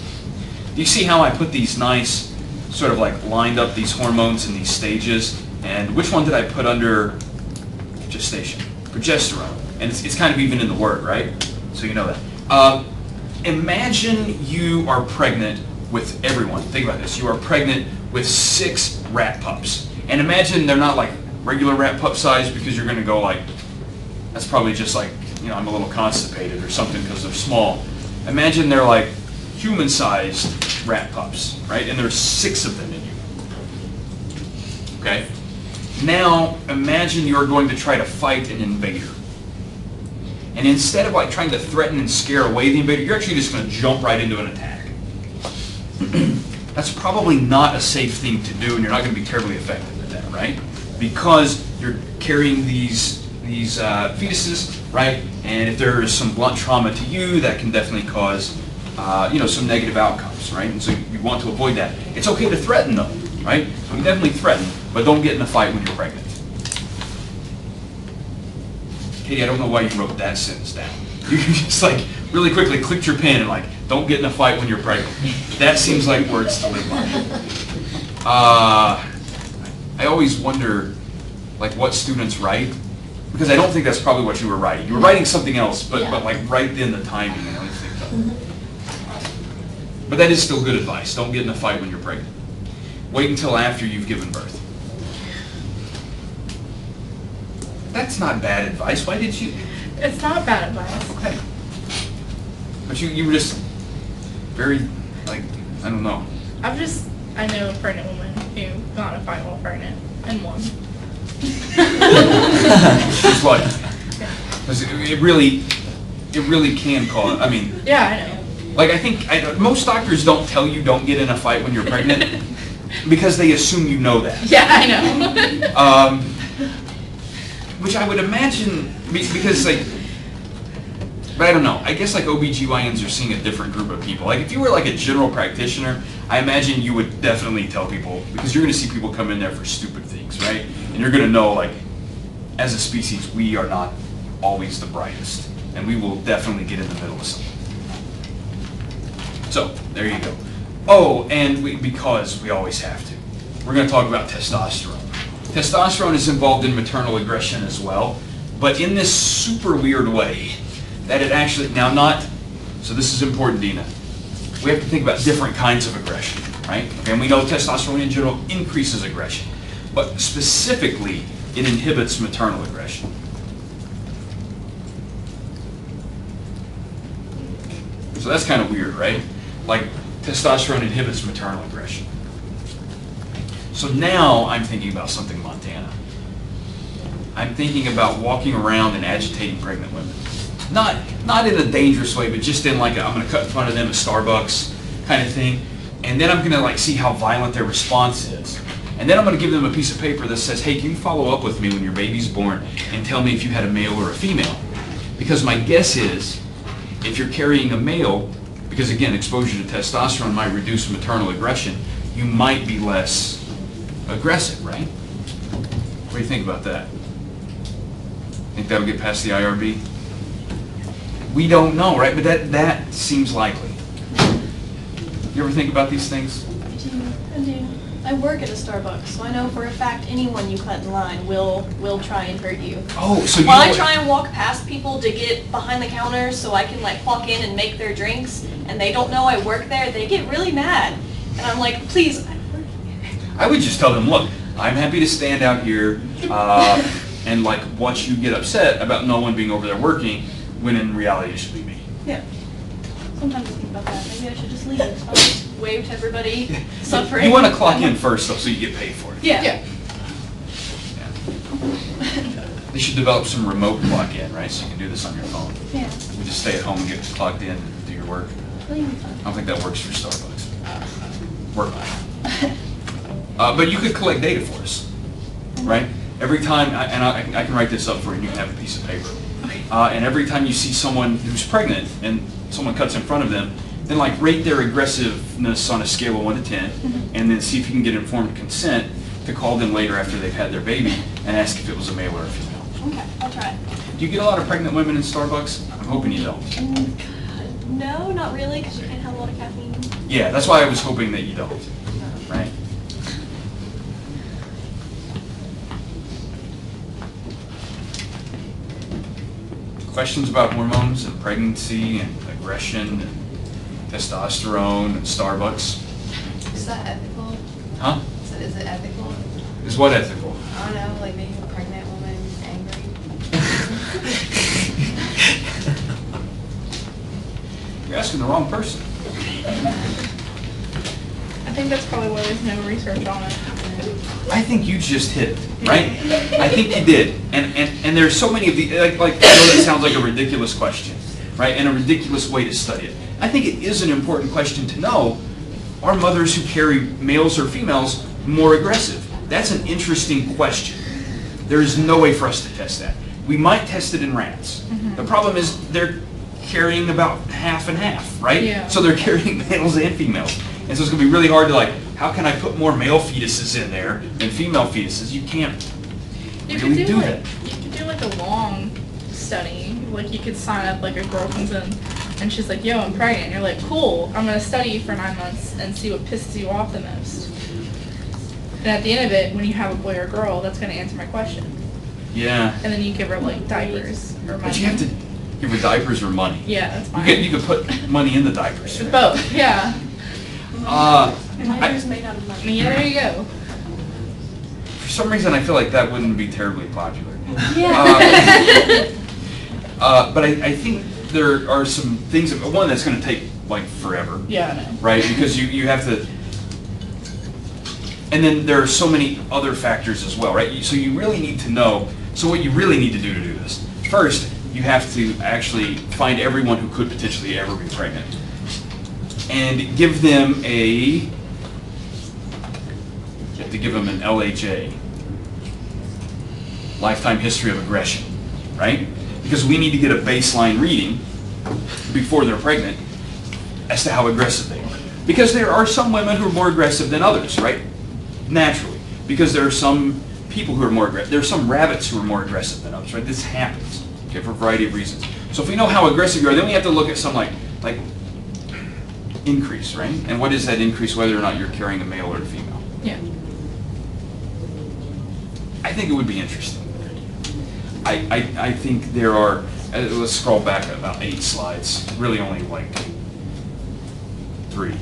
do you see how I put these nice, sort of like lined up these hormones in these stages? And which one did I put under gestation? Progesterone. And it's kind of even in the word, right? So you know that. Imagine you are pregnant with everyone. Think about this. You are pregnant with 6 rat pups. And imagine they're not like regular rat pup size, because you're going to go like, that's probably just like, I'm a little constipated or something because they're small. Imagine they're like human-sized rat pups, right? And there's 6 of them in you. Okay? Now, imagine you're going to try to fight an invader. And instead of like trying to threaten and scare away the invader, you're actually just going to jump right into an attack. That's probably not a safe thing to do, and you're not going to be terribly effective at that, right? Because you're carrying these fetuses, right? And if there is some blunt trauma to you, that can definitely cause, some negative outcomes, right? And so you want to avoid that. It's okay to threaten, though, right? So you definitely threaten, but don't get in a fight when you're pregnant. Katie, I don't know why you wrote that sentence down. You just like really quickly clicked your pen and like, don't get in a fight when you're pregnant. That seems like words to live by. I always wonder like what students write, because I don't think that's probably what you were writing. You were writing something else, but like right then the timing and everything. But that is still good advice. Don't get in a fight when you're pregnant. Wait until after you've given birth. That's not bad advice. Why did you? It's not bad advice. Okay. But you were just very Like, I don't know. I know a pregnant woman who got in a fight while pregnant and won. It's like, 'cause it really can cause, I mean, Yeah, I know. like I think, most doctors don't tell you don't get in a fight when you're pregnant because they assume you know that. Yeah, I know. Which I would imagine, because like, but I don't know, I guess like OBGYNs are seeing a different group of people. Like if you were like a general practitioner, I imagine you would definitely tell people, because you're gonna see people come in there for stupid things, right? And you're gonna know like, as a species, we are not always the brightest, and we will definitely get in the middle of something. So, there you go. Oh, and because we always have to, we're gonna talk about testosterone. Testosterone is involved in maternal aggression as well, but in this super weird way that it actually, now not, so this is important, Dina. We have to think about different kinds of aggression, right? Okay, and we know testosterone in general increases aggression, but specifically, it inhibits maternal aggression. So that's kind of weird, right? Like, testosterone inhibits maternal aggression. So now I'm thinking about something Montana. I'm thinking about walking around and agitating pregnant women. Not in a dangerous way, but just in like I'm gonna cut in front of them at Starbucks kind of thing. And then I'm gonna like see how violent their response is. And then I'm gonna give them a piece of paper that says, hey, can you follow up with me when your baby's born and tell me if you had a male or a female? Because my guess is, if you're carrying a male, because again, exposure to testosterone might reduce maternal aggression, you might be less aggressive, right? What do you think about that? Think that'll get past the IRB? We don't know, right? But that seems likely. You ever think about these things? I do. I work at a Starbucks, so I know for a fact anyone you cut in line will try and hurt you. Oh, so you While know I try and walk past people to get behind the counter so I can like walk in and make their drinks, and they don't know I work there, they get really mad. And I'm like, please. I would just tell them, look, I'm happy to stand out here and like watch you get upset about no one being over there working, when in reality it should be me. Yeah. Sometimes I think about that. Maybe I should just leave. I'll just wave to everybody suffering. You want to clock in first, though, so you get paid for it. Yeah. Yeah. They should develop some remote clock in, right? So you can do this on your phone. Yeah. You just stay at home and get clocked in and do your work. That'll be fun. I don't think that works for Starbucks. Work. But you could collect data for us, right? Every time, I can write this up for you, and you can have a piece of paper. And every time you see someone who's pregnant and someone cuts in front of them, then like rate their aggressiveness on a scale of 1 to 10, and then see if you can get informed consent to call them later after they've had their baby and ask if it was a male or a female. Okay, I'll try. Do you get a lot of pregnant women in Starbucks? I'm hoping you don't. No, not really, because you can't have a lot of caffeine. Yeah, that's why I was hoping that you don't, right? Questions about hormones and pregnancy and aggression and testosterone and Starbucks? Is that ethical? Huh? Is it ethical? Is what ethical? I don't know, like making a pregnant woman angry. You're asking the wrong person. I think that's probably why there's no research on it. I think you just hit it, right? I think you did. And there's so many of the, like I know that sounds like a ridiculous question, right? And a ridiculous way to study it. I think it is an important question to know, are mothers who carry males or females more aggressive? That's an interesting question. There is no way for us to test that. We might test it in rats. The problem is they're carrying about half and half, right? Yeah. So they're carrying males and females. And so it's going to be really hard to like, how can I put more male fetuses in there than female fetuses? You can't You really could do like, that. You could do like a long study. Like you could sign up like a girl comes in and she's like, yo, I'm pregnant. And you're like, cool, I'm going to study for 9 months and see what pisses you off the most. And at the end of it, when you have a boy or girl, that's going to answer my question. Yeah. And then you give her like diapers or money. But you have to give her diapers or money. Yeah, that's fine. You could put money in the diapers. Both, yeah. Diapers made out of money. Yeah, there you go. For some reason, I feel like that wouldn't be terribly popular. Yeah. But I think there are some things, one, that's going to take like forever. Yeah, I know. Right? Because you have to, and then there are so many other factors as well, right? So you really need to know, so what you really need to do this, first, you have to actually find everyone who could potentially ever be pregnant and give them you have to give them an LHA, lifetime history of aggression, right? Because we need to get a baseline reading before they're pregnant as to how aggressive they are. Because there are some women who are more aggressive than others, right? Naturally. Because there are some people who are more aggressive. There are some rabbits who are more aggressive than others, right? This happens, okay, for a variety of reasons. So if we know how aggressive you are, then we have to look at some like increase, right? And what is that increase, whether or not you're carrying a male or a female? Yeah. I think it would be interesting. I think there are, let's scroll back about 8 slides, really only like 3.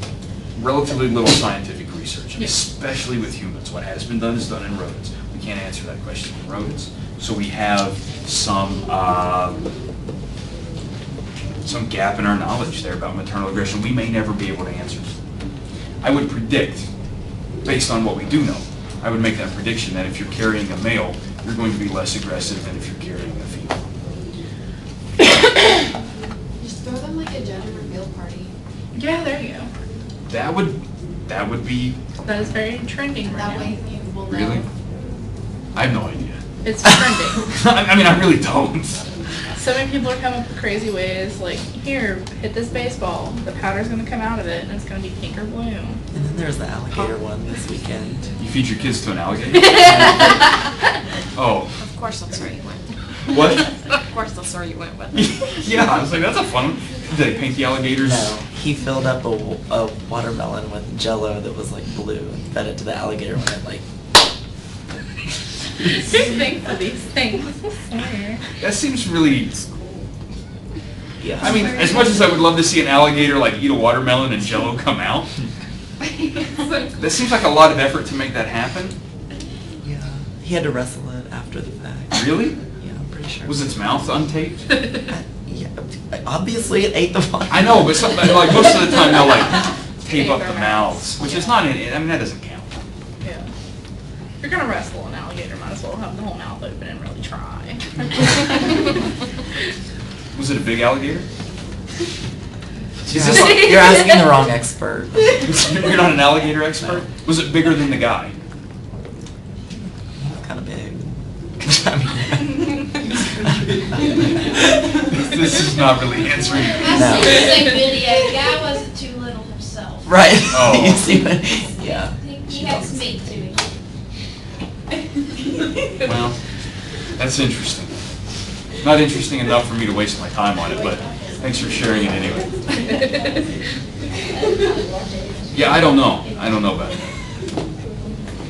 Relatively little scientific research, Yeah. especially with humans. What has been done is done in rodents. We can't answer that question in rodents. So we have some gap in our knowledge there about maternal aggression. We may never be able to answer. I would predict, based on what we do know, I would make that prediction that if you're carrying a male, you're going to be less aggressive than if you're carrying a female. Just throw them like a gender reveal party. Yeah, there you go. That would be, That is very trending right That now. way you will know. really? I have no idea. It's trending. I mean, I really don't. So many people are coming up with crazy ways, like, here, hit this baseball. The powder's gonna come out of it, and it's gonna be pink or blue. And then there's the alligator one this weekend. You feed your kids to an alligator? Oh, Of course that's where you went. what? Of course that's where you went with it. Yeah, I was like, that's a fun one. Did they paint the alligators? No, he filled up a watermelon with Jell-O that was like blue and fed it to the alligator when it like. You think for these things. I swear. That seems really, Yeah. I mean, as much as I would love to see an alligator like eat a watermelon and Jell-O come out, that seems like a lot of effort to make that happen. Yeah. He had to wrestle it after the fact. Really? Yeah, I'm pretty sure. Was its mouth untaped? Yeah. Obviously, it ate the water. I know, but like most of the time they'll like tape Tape up their the mouths. mouths, which is not, I mean, that doesn't count. Yeah. If you're gonna wrestle an alligator, might as well have the whole mouth open and really try. Was it a big alligator? You're asking the wrong expert. You're not an alligator expert? Was it bigger than the guy? It's kind of big. This is not really answering. No. I see the video. Guy wasn't too little himself. Right. Oh. You see what? Yeah. He had some meat to him. Well, that's interesting. Not interesting enough for me to waste my time on it, but thanks for sharing it anyway. Yeah, I don't know. I don't know about it.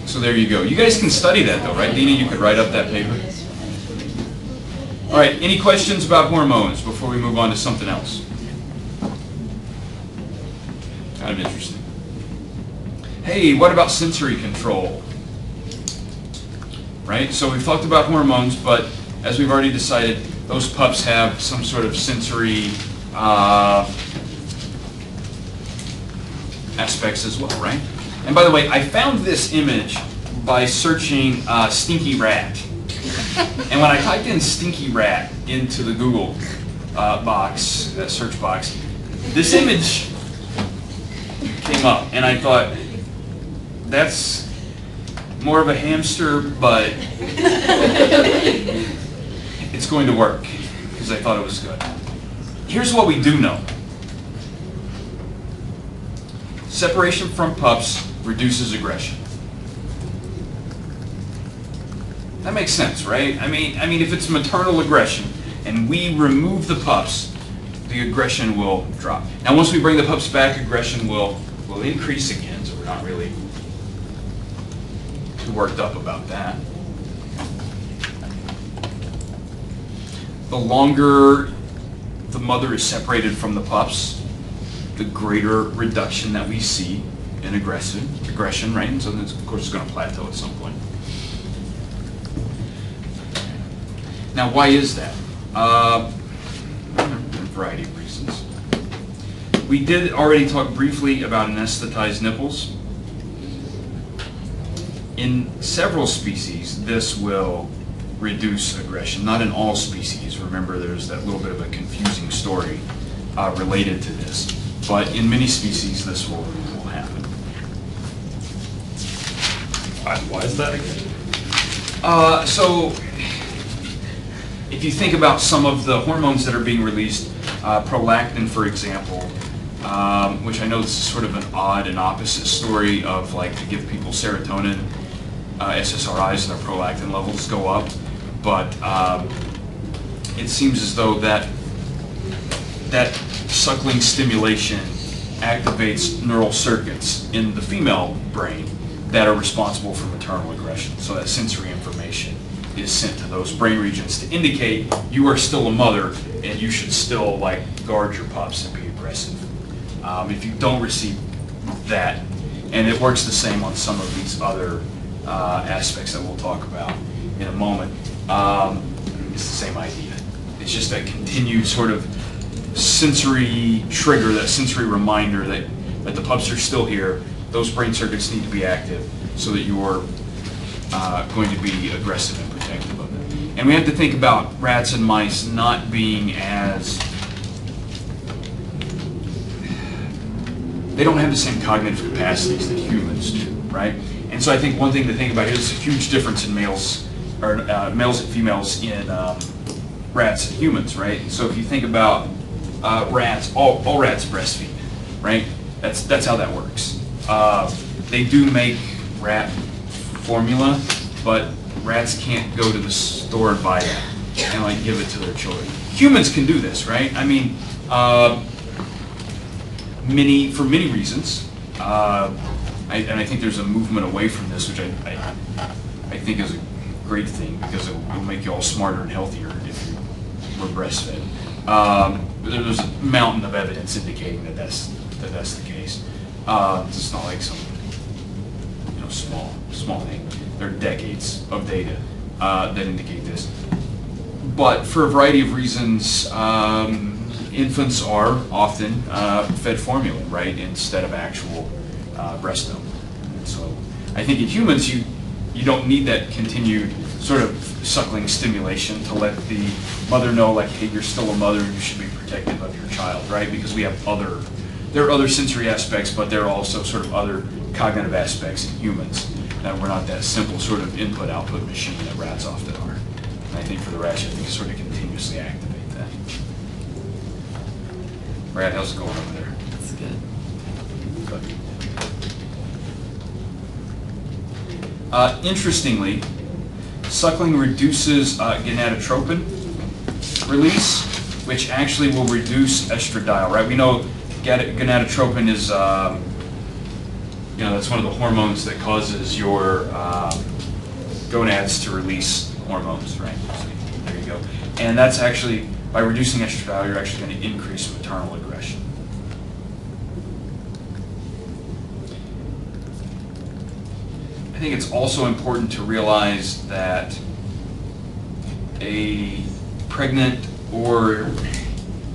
So there you go. You guys can study that though, right? Dina, you could write up that paper. All right, any questions about hormones before we move on to something else? Kind of interesting. Hey, what about sensory control? Right? So we've talked about hormones, but as we've already decided, those pups have some sort of sensory aspects as well, right? And by the way, I found this image by searching stinky rat. And when I typed in stinky rat into the Google box, that search box, this image came up, and I thought, that's more of a hamster, but it's going to work, because I thought it was good. Here's what we do know. Separation from pups reduces aggression. That makes sense, right? I mean, if it's maternal aggression and we remove the pups, the aggression will drop. Now, once we bring the pups back, aggression will increase again, so we're not really too worked up about that. The longer the mother is separated from the pups, the greater reduction that we see in aggression, right? And so this, of course, it's going to plateau at some point. Now, why is that? A variety of reasons. we did already talk briefly about anesthetized nipples. In several species, this will reduce aggression. Not in all species. Remember, there's that little bit of a confusing story related to this. But in many species, this will happen. Why is that again? So, if you think about some of the hormones that are being released, prolactin, for example, which I know this is sort of an odd and opposite story of like to give people serotonin, SSRIs, and their prolactin levels go up, but it seems as though that suckling stimulation activates neural circuits in the female brain that are responsible for maternal aggression. So that sensory information is sent to those brain regions to indicate you are still a mother and you should still like guard your pups and be aggressive. If you don't receive that, and it works the same on some of these other aspects that we'll talk about in a moment, it's the same idea. It's just that continued sort of sensory trigger, that sensory reminder that the pups are still here. Those brain circuits need to be active so that you're going to be aggressive and protective of them. And we have to think about rats and mice not being as, they don't have the same cognitive capacities that humans do, right? And so I think one thing to think about is a huge difference in males and females in rats and humans, right? So if you think about rats, all rats breastfeed, right? That's how that works. They do make rat formula, but rats can't go to the store and buy that and like give it to their children. Humans can do this, right? I mean, for many reasons, and I think there's a movement away from this, which I think is a great thing because it will make you all smarter and healthier if you were breastfed. There's a mountain of evidence indicating that that's the case. It's not like some small thing. There are decades of data that indicate this. But for a variety of reasons, infants are often fed formula, right, instead of actual breast milk. And so I think in humans, you don't need that continued sort of suckling stimulation to let the mother know, like, hey, you're still a mother and you should be protective of your child, right? Because we have there are other sensory aspects, but there are also sort of other cognitive aspects in humans that we're not that simple sort of input-output machine that rats often are. And I think for the rats, you have to sort of continuously activate that. Brad, how's it going over there? That's good. Interestingly, suckling reduces gonadotropin release, which actually will reduce estradiol, right? We know gonadotropin is, that's one of the hormones that causes your gonads to release hormones, right? So there you go. And that's actually, by reducing estradiol, you're actually going to increase maternal aggression. I think it's also important to realize that a pregnant or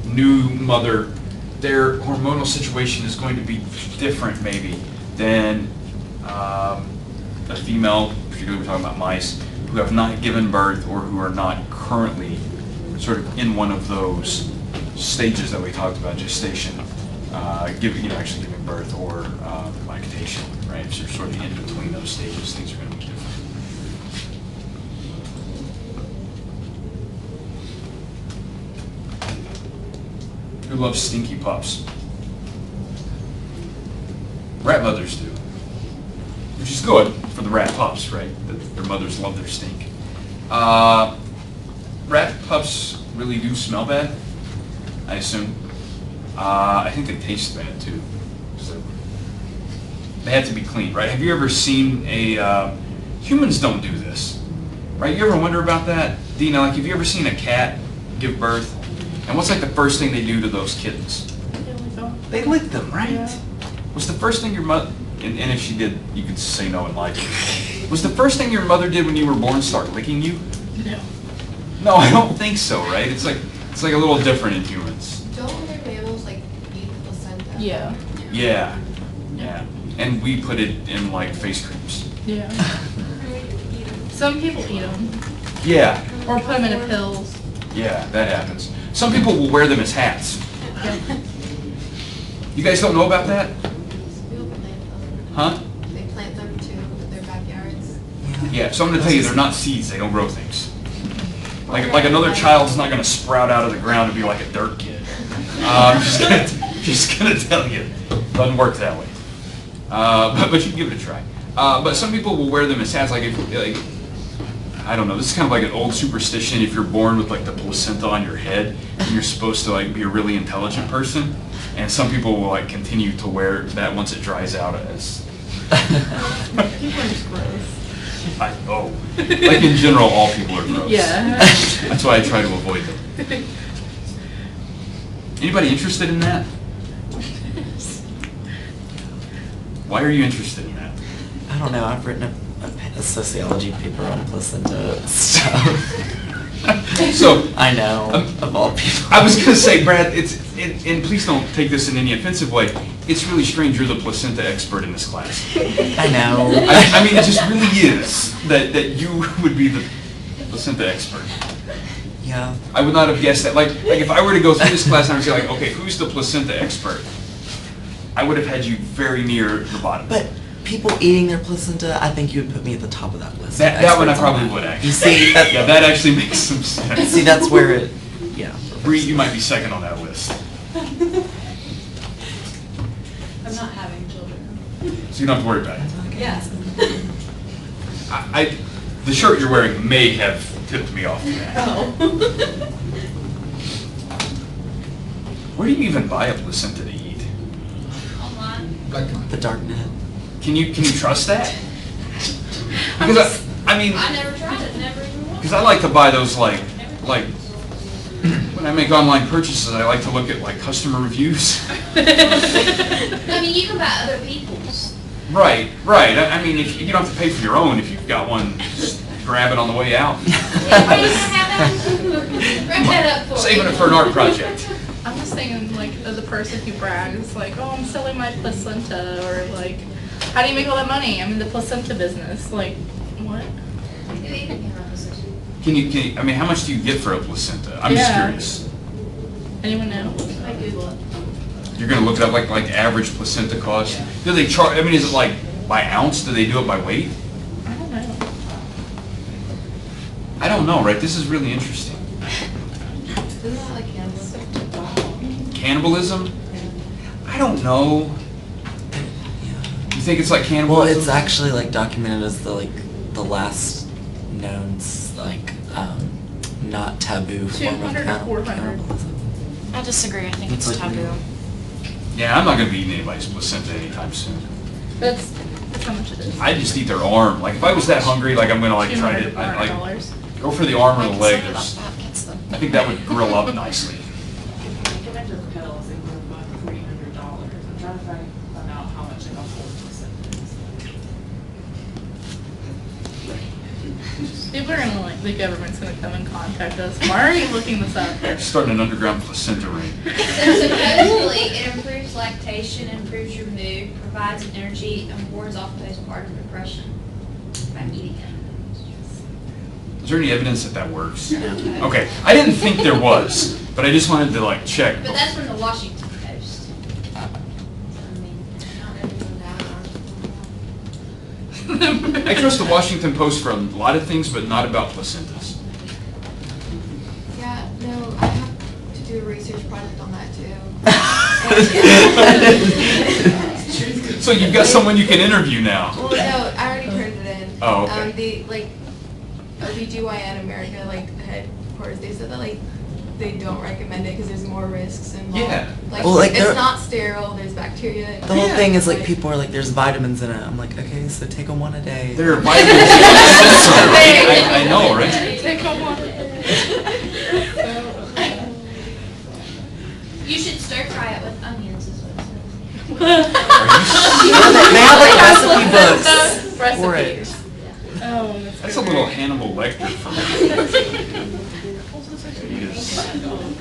new mother, their hormonal situation is going to be different maybe than a female, particularly we're talking about mice, who have not given birth or who are not currently sort of in one of those stages that we talked about, gestation, actually giving birth or lactation, right? So you're sort of in between those stages, things are going to be different. Who loves stinky pups? Rat mothers do, which is good for the rat pups, right? Their mothers love their stink. Rat pups really do smell bad, I assume. I think they taste bad too. So they have to be cleaned, right? Have you ever seen humans don't do this, right? You ever wonder about that? Dina, like, have you ever seen a cat give birth? And what's like the first thing they do to those kittens? They lick them, right? Yeah. Was the first thing your mother, and if she did, you could say no and lie to me. Was the first thing your mother did when you were born start licking you? No. No, I don't think so, right? It's like a little different in humans. Don't other mammals like eat the placenta Yeah. Yeah, yeah. And we put it in like face creams. Yeah. Some people eat them. Yeah, Or put them in pills. yeah, that happens. Some people will wear them as hats. Yeah. You guys don't know about that? People plant them. Huh? They plant them too in their backyards. Yeah, so I'm gonna tell you, they're not seeds, they don't grow things. Like another child's not gonna sprout out of the ground and be like a dirt kid. I'm just gonna tell you, doesn't work that way. But you can give it a try. But some people will wear them as hats, like I don't know, this is kind of like an old superstition. If you're born with like the placenta on your head, and you're supposed to like be a really intelligent person. And some people will like continue to wear that once it dries out as. People are just gross. I know. Like in general, all people are gross. Yeah. That's why I try to avoid them. Anybody interested in that? Why are you interested in that? I don't know. I've written a sociology paper on placenta stuff. So I know, of all people. I was gonna say, Brad, and please don't take this in any offensive way. It's really strange you're the placenta expert in this class. I know. I mean, it just really is that you would be the placenta expert. Yeah. I would not have guessed that. Like if I were to go through this class and I was like, okay, who's the placenta expert? I would have had you very near the bottom. But people eating their placenta, I think you would put me at the top of that list. That one I Experts on probably that. would actually. You see, Yeah, that actually makes some sense. see, that's where it, yeah. Bree, you might be second on that list. I'm not having children. So you don't have to worry about it. Yes. The shirt you're wearing may have tipped me off to that. Oh. Where do you even buy a placenta to eat? Online. The dark net. Can you trust that? Because I mean, I never tried it, never even wanted. because I like to buy those like when I make online purchases, I like to look at like customer reviews. I mean, you can buy other people's. Right. I mean, if you don't have to pay for your own if you've got one, just grab it on the way out. Are you gonna have that? Wrap that up for Saving me. it for an art project. I'm just thinking, like, as a person who brags, like, oh, I'm selling my placenta, or like, how do you make all that money? I'm in the placenta business. Like, what? Can you? I mean, how much do you get for a placenta? I'm just Yeah. curious. Anyone know? I Google it. You're gonna look it up like average placenta cost. Do they charge? I mean, is it like by ounce? Do they do it by weight? I don't know. I don't know. Right? This is really interesting. Isn't that like cannibalism? Cannibalism? I don't know. Yeah. You think it's like Well, cannibalism? it's actually like documented as the last known not taboo form of 200 to 400. cannibalism. I disagree, I think It's it's like taboo. Yeah, I'm not gonna be eating anybody's placenta anytime soon. That's how much it is. I just eat their arm. Like if I was that hungry, like I'm gonna like try $200 to to like $400. go for the arm or I the can leg. send you There's, that gets them. I think that would grill up nicely. Connector pedals, they were about $300. I'm trying to find out how much like a whole placenta is. People are gonna, like, the government's gonna come and contact us. Why are you looking this up? Starting an underground placenta ring. So supposedly, it improves lactation, improves your mood, provides energy, and wards off postpartum depression by eating it. Is there any evidence that that works? Okay, I didn't think there was, but I just wanted to like check. But that's from the Washington Post. I mean, Not everyone down. I trust the Washington Post for a lot of things, but not about placentas. Yeah, no, I have to do a research project on that too. So you've got someone you can interview now. Well, no, I already turned it in. Oh, okay. The, like, OBGYN America, like, headquarters, they said that, like, they don't recommend it because there's more risks involved. Yeah. Like, Well, like, it's there- not sterile, there's bacteria. The whole Yeah. thing is like people are like, there's vitamins in it. I'm like, okay, so take them one a day. There are vitamins in placenta, right? I know, right? Take a one. you should stir fry it with onions, is what it says. They have like recipe books for it. Recipes. Oh, That's a little Hannibal Lecter for me.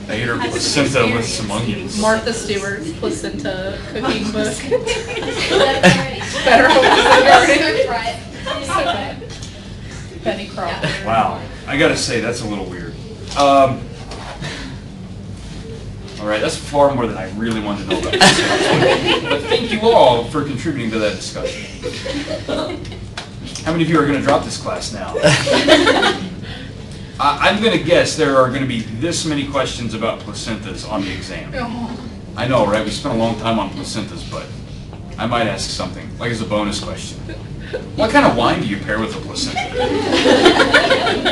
I ate her placenta with some onions. Martha Stewart's placenta cooking book. That's already. Better hope it's Right. Betty Crawford. Wow, I gotta say, that's a little weird. All right, that's far more than I really wanted to know about this. But thank you all for contributing to that discussion. How many of you are gonna drop this class now? I'm gonna guess there are gonna be this many questions about placentas on the exam. I know, right? We spent a long time on placentas, but I might ask something, like as a bonus question. What kind of wine do you pair with a placenta?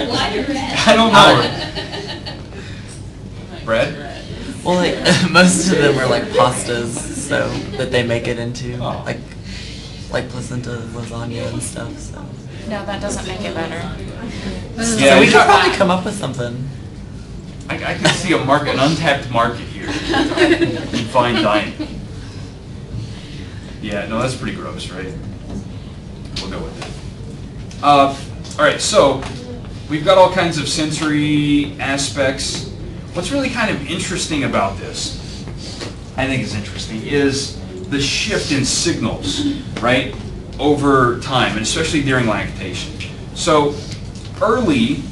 White or red? I don't know. Bread? Well, like most of them are like pastas, so that they make it into Oh. like placenta lasagna and stuff. So, No, that doesn't make it better. Yeah, so we could probably come up with something. I can see a market, an untapped market here in fine dining. Yeah, no, that's pretty gross, right? We'll go with it. All right, so we've got all kinds of sensory aspects. What's really kind of interesting about this, I think is interesting, is the shift in signals, right, over time, and especially during lactation. So early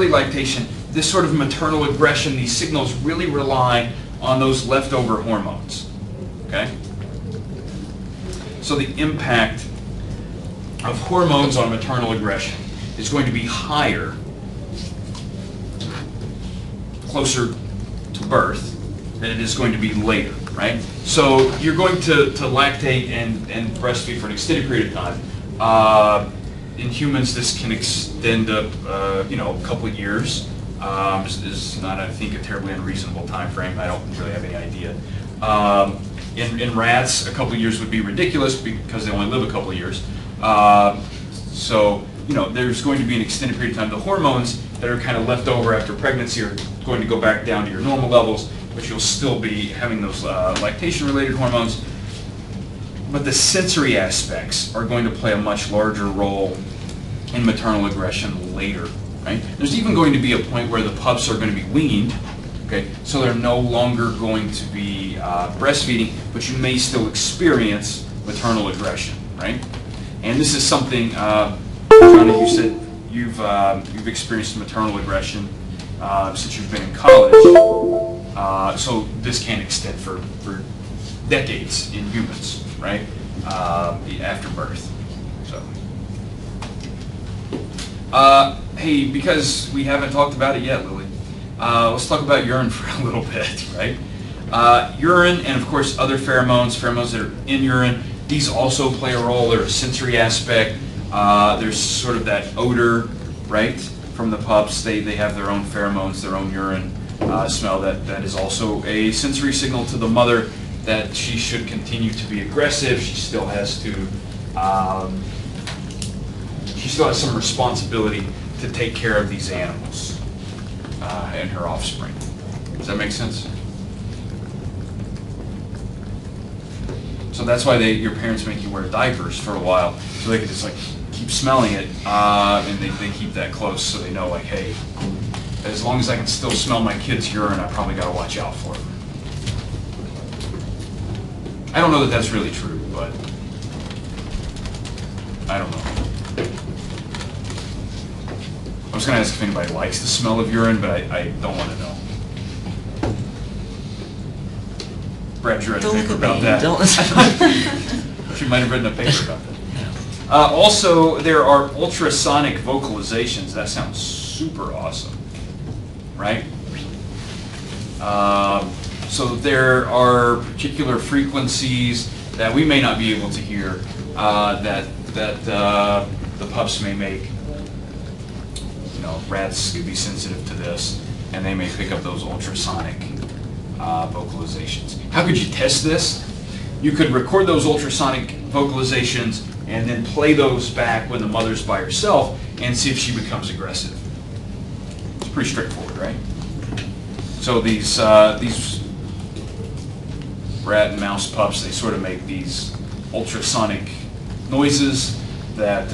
lactation, this sort of maternal aggression, these signals really rely on those leftover hormones, okay? So the impact of hormones on maternal aggression is going to be higher closer to birth than it is going to be later, right? So you're going to lactate and breastfeed for an extended period of time. In humans, this can extend up, a couple of years. This is not, I think, a terribly unreasonable time frame. I don't really have any idea. In rats, a couple of years would be ridiculous because they only live a couple of years. So, there's going to be an extended period of time. The hormones that are kind of left over after pregnancy are going to go back down to your normal levels, but you'll still be having those lactation-related hormones. But the sensory aspects are going to play a much larger role in maternal aggression later, right? There's even going to be a point where the pups are going to be weaned, okay? So they're no longer going to be breastfeeding, but you may still experience maternal aggression, right? And this is something, Johnny, you said you've experienced maternal aggression since you've been in college. So this can extend for decades in humans, right? After birth. So, hey, because we haven't talked about it yet, Lily, let's talk about urine for a little bit, right? Urine and, of course, other pheromones that are in urine, these also play a role. They're a sensory aspect. There's sort of that odor, right, from the pups. They have their own pheromones, their own urine smell. That is also a sensory signal to the mother that she should continue to be aggressive. She still has to, she still has some responsibility to take care of these animals and her offspring. Does that make sense? So that's why your parents make you wear diapers for a while, so they can just keep smelling it, and they keep that close so they know hey, as long as I can still smell my kid's urine, I probably got to watch out for them. I don't know that that's really true, but I don't know. I was going to ask if anybody likes the smell of urine, but I don't want to know. Perhaps you read a paper about that. She might have written a paper about that. Also, there are ultrasonic vocalizations. That sounds super awesome, right? So there are particular frequencies that we may not be able to hear that the pups may make. Rats could be sensitive to this, and they may pick up those ultrasonic vocalizations. How could you test this? You could record those ultrasonic vocalizations and then play those back when the mother's by herself and see if she becomes aggressive. It's pretty straightforward, right? So these rat and mouse pups, they sort of make these ultrasonic noises that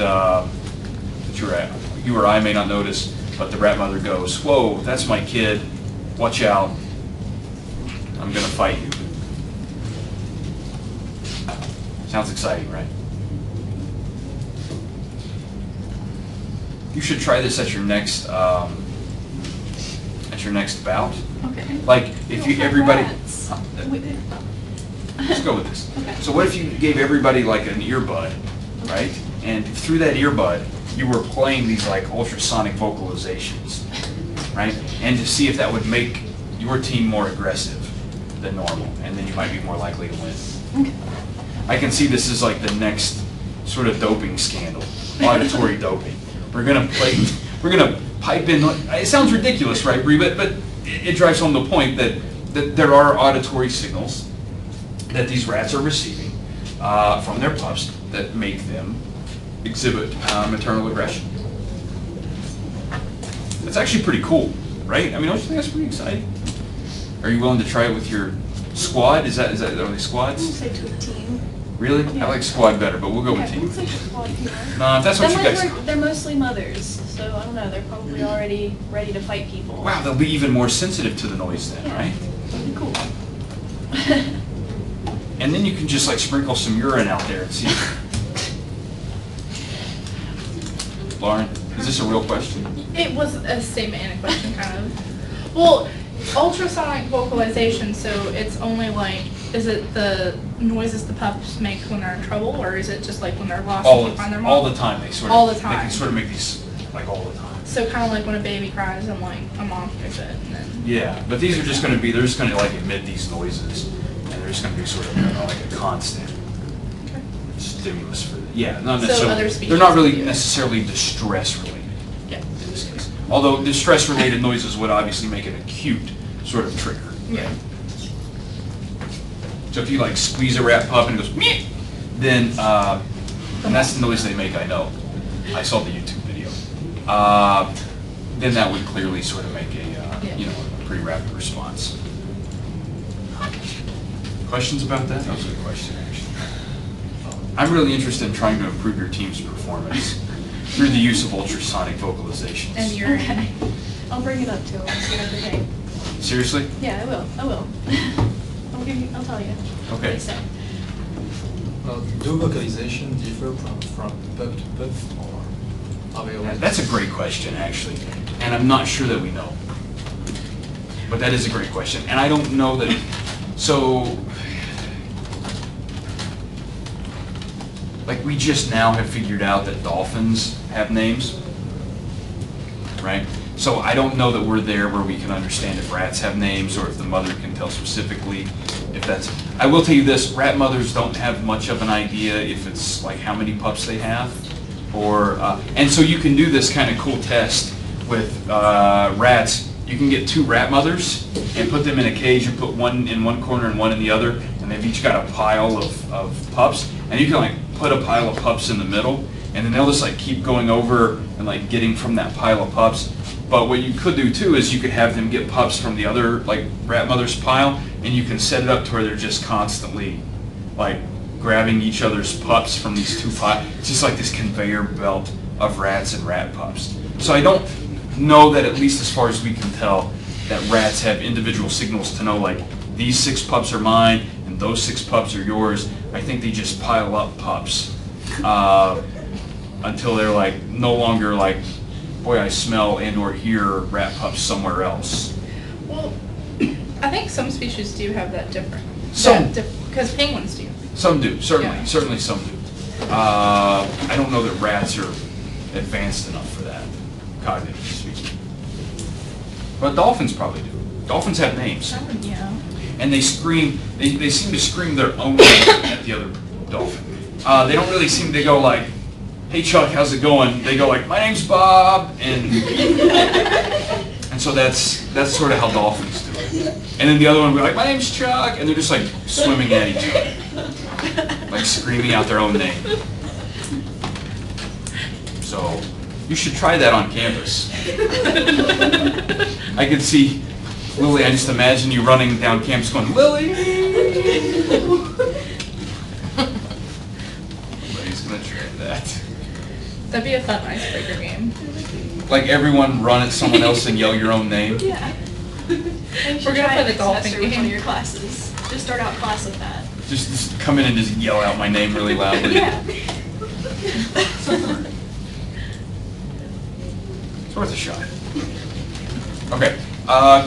you or I may not notice, but the rat mother goes, whoa, that's my kid, watch out, I'm gonna fight you. Sounds exciting, right? You should try this at your next bout. Okay. Like if you everybody. Rats. Let's go with this. Okay. So what if you gave everybody like an earbud, right? And through that earbud, you were playing these like ultrasonic vocalizations, right? And to see if that would make your team more aggressive than normal, and then you might be more likely to win. Okay. I can see this as like the next sort of doping scandal, auditory doping. We're gonna pipe in. It sounds ridiculous, right, Bree? But it drives home the point that there are auditory signals that these rats are receiving from their pups that make them exhibit maternal aggression. That's actually pretty cool, right? I mean, don't you think that's pretty exciting? Are you willing to try it with your squad? Are they I'm squads? gonna say to a team. Really? Yeah. I like squad better, but we'll go with Okay, team. we'll say to a squad team. No, if that's what That you might guys. work. They're mostly mothers, so I don't know. They're probably already ready to fight people. Wow, they'll be even more sensitive to the noise then, Yeah. right? That'd be cool. And then you can just like sprinkle some urine out there and see. Lauren, is this a real question? It was a statement and a question, kind of. Well, ultrasonic vocalization, so it's only like, is it the noises the pups make when they're in trouble, or is it just like when they're lost and can't find their mom? All the time they sort of. All the They time. can sort of make these like all the time. So kind of like when a baby cries and like a mom hears it, and then. Yeah, but these are just going to be. They're just going to like emit these noises, and they're just going to be sort of like a constant stimulus for. Yeah, not So necessarily. other species They're not really do. necessarily distress related. Yeah. In this case, although distress related noises would obviously make an acute sort of trigger. Yeah. So if you like squeeze a rat pup and it goes meep, then and that's the noise they make. I know. I saw the YouTube video. Then that would clearly sort of make a pretty rapid response. Questions about that? That was a good question, actually. I'm really interested in trying to improve your team's performance through the use of ultrasonic vocalizations. And you're. Okay. I'll bring it up to them. See what they think. Seriously? Yeah, I will. I'll tell you. Okay. What they say. Do vocalization differ from pup to pup, or are they all? That's a great question, actually, and I'm not sure that we know. But that is a great question, and I don't know that. So, like we just now have figured out that dolphins have names, right? So I don't know that we're there where we can understand if rats have names or if the mother can tell specifically if that's. I will tell you this: rat mothers don't have much of an idea if it's like how many pups they have, or and so you can do this kind of cool test with rats. You can get two rat mothers and put them in a cage and put one in one corner and one in the other, and they've each got a pile of pups, and you can like put a pile of pups in the middle, and then they'll just like keep going over and like getting from that pile of pups. But what you could do too is you could have them get pups from the other like rat mother's pile, and you can set it up to where they're just constantly like grabbing each other's pups from these two piles. It's just like this conveyor belt of rats and rat pups. So I don't know that, at least as far as we can tell, that rats have individual signals to know like these 6 pups are mine and those 6 pups are yours. I think they just pile up pups until they're like no longer like, boy, I smell and or hear rat pups somewhere else. Well, I think some species do have that different. Some. Because penguins do. Some do, certainly, Yeah. certainly some do. I don't know that rats are advanced enough for that, cognitively speaking. But dolphins probably do. Dolphins have names, Yeah. and they scream. They seem to scream their own name at the other dolphin. They don't really seem to go like, "Hey Chuck, how's it going?" They go like, "My name's Bob," and so that's sort of how dolphins do it. And then the other one will be like, "My name's Chuck," and they're just like swimming at each other, like screaming out their own name. So you should try that on campus. I could see Lily. I just imagine you running down campus going, "Lily!" Nobody's gonna try that. That'd be a fun icebreaker game. Like everyone run at someone else and yell your own name? Yeah. We're gonna play the golfing with one game. of your classes. Just start out class with that. Just come in and just yell out my name really loudly. Yeah. It's worth a shot. Okay,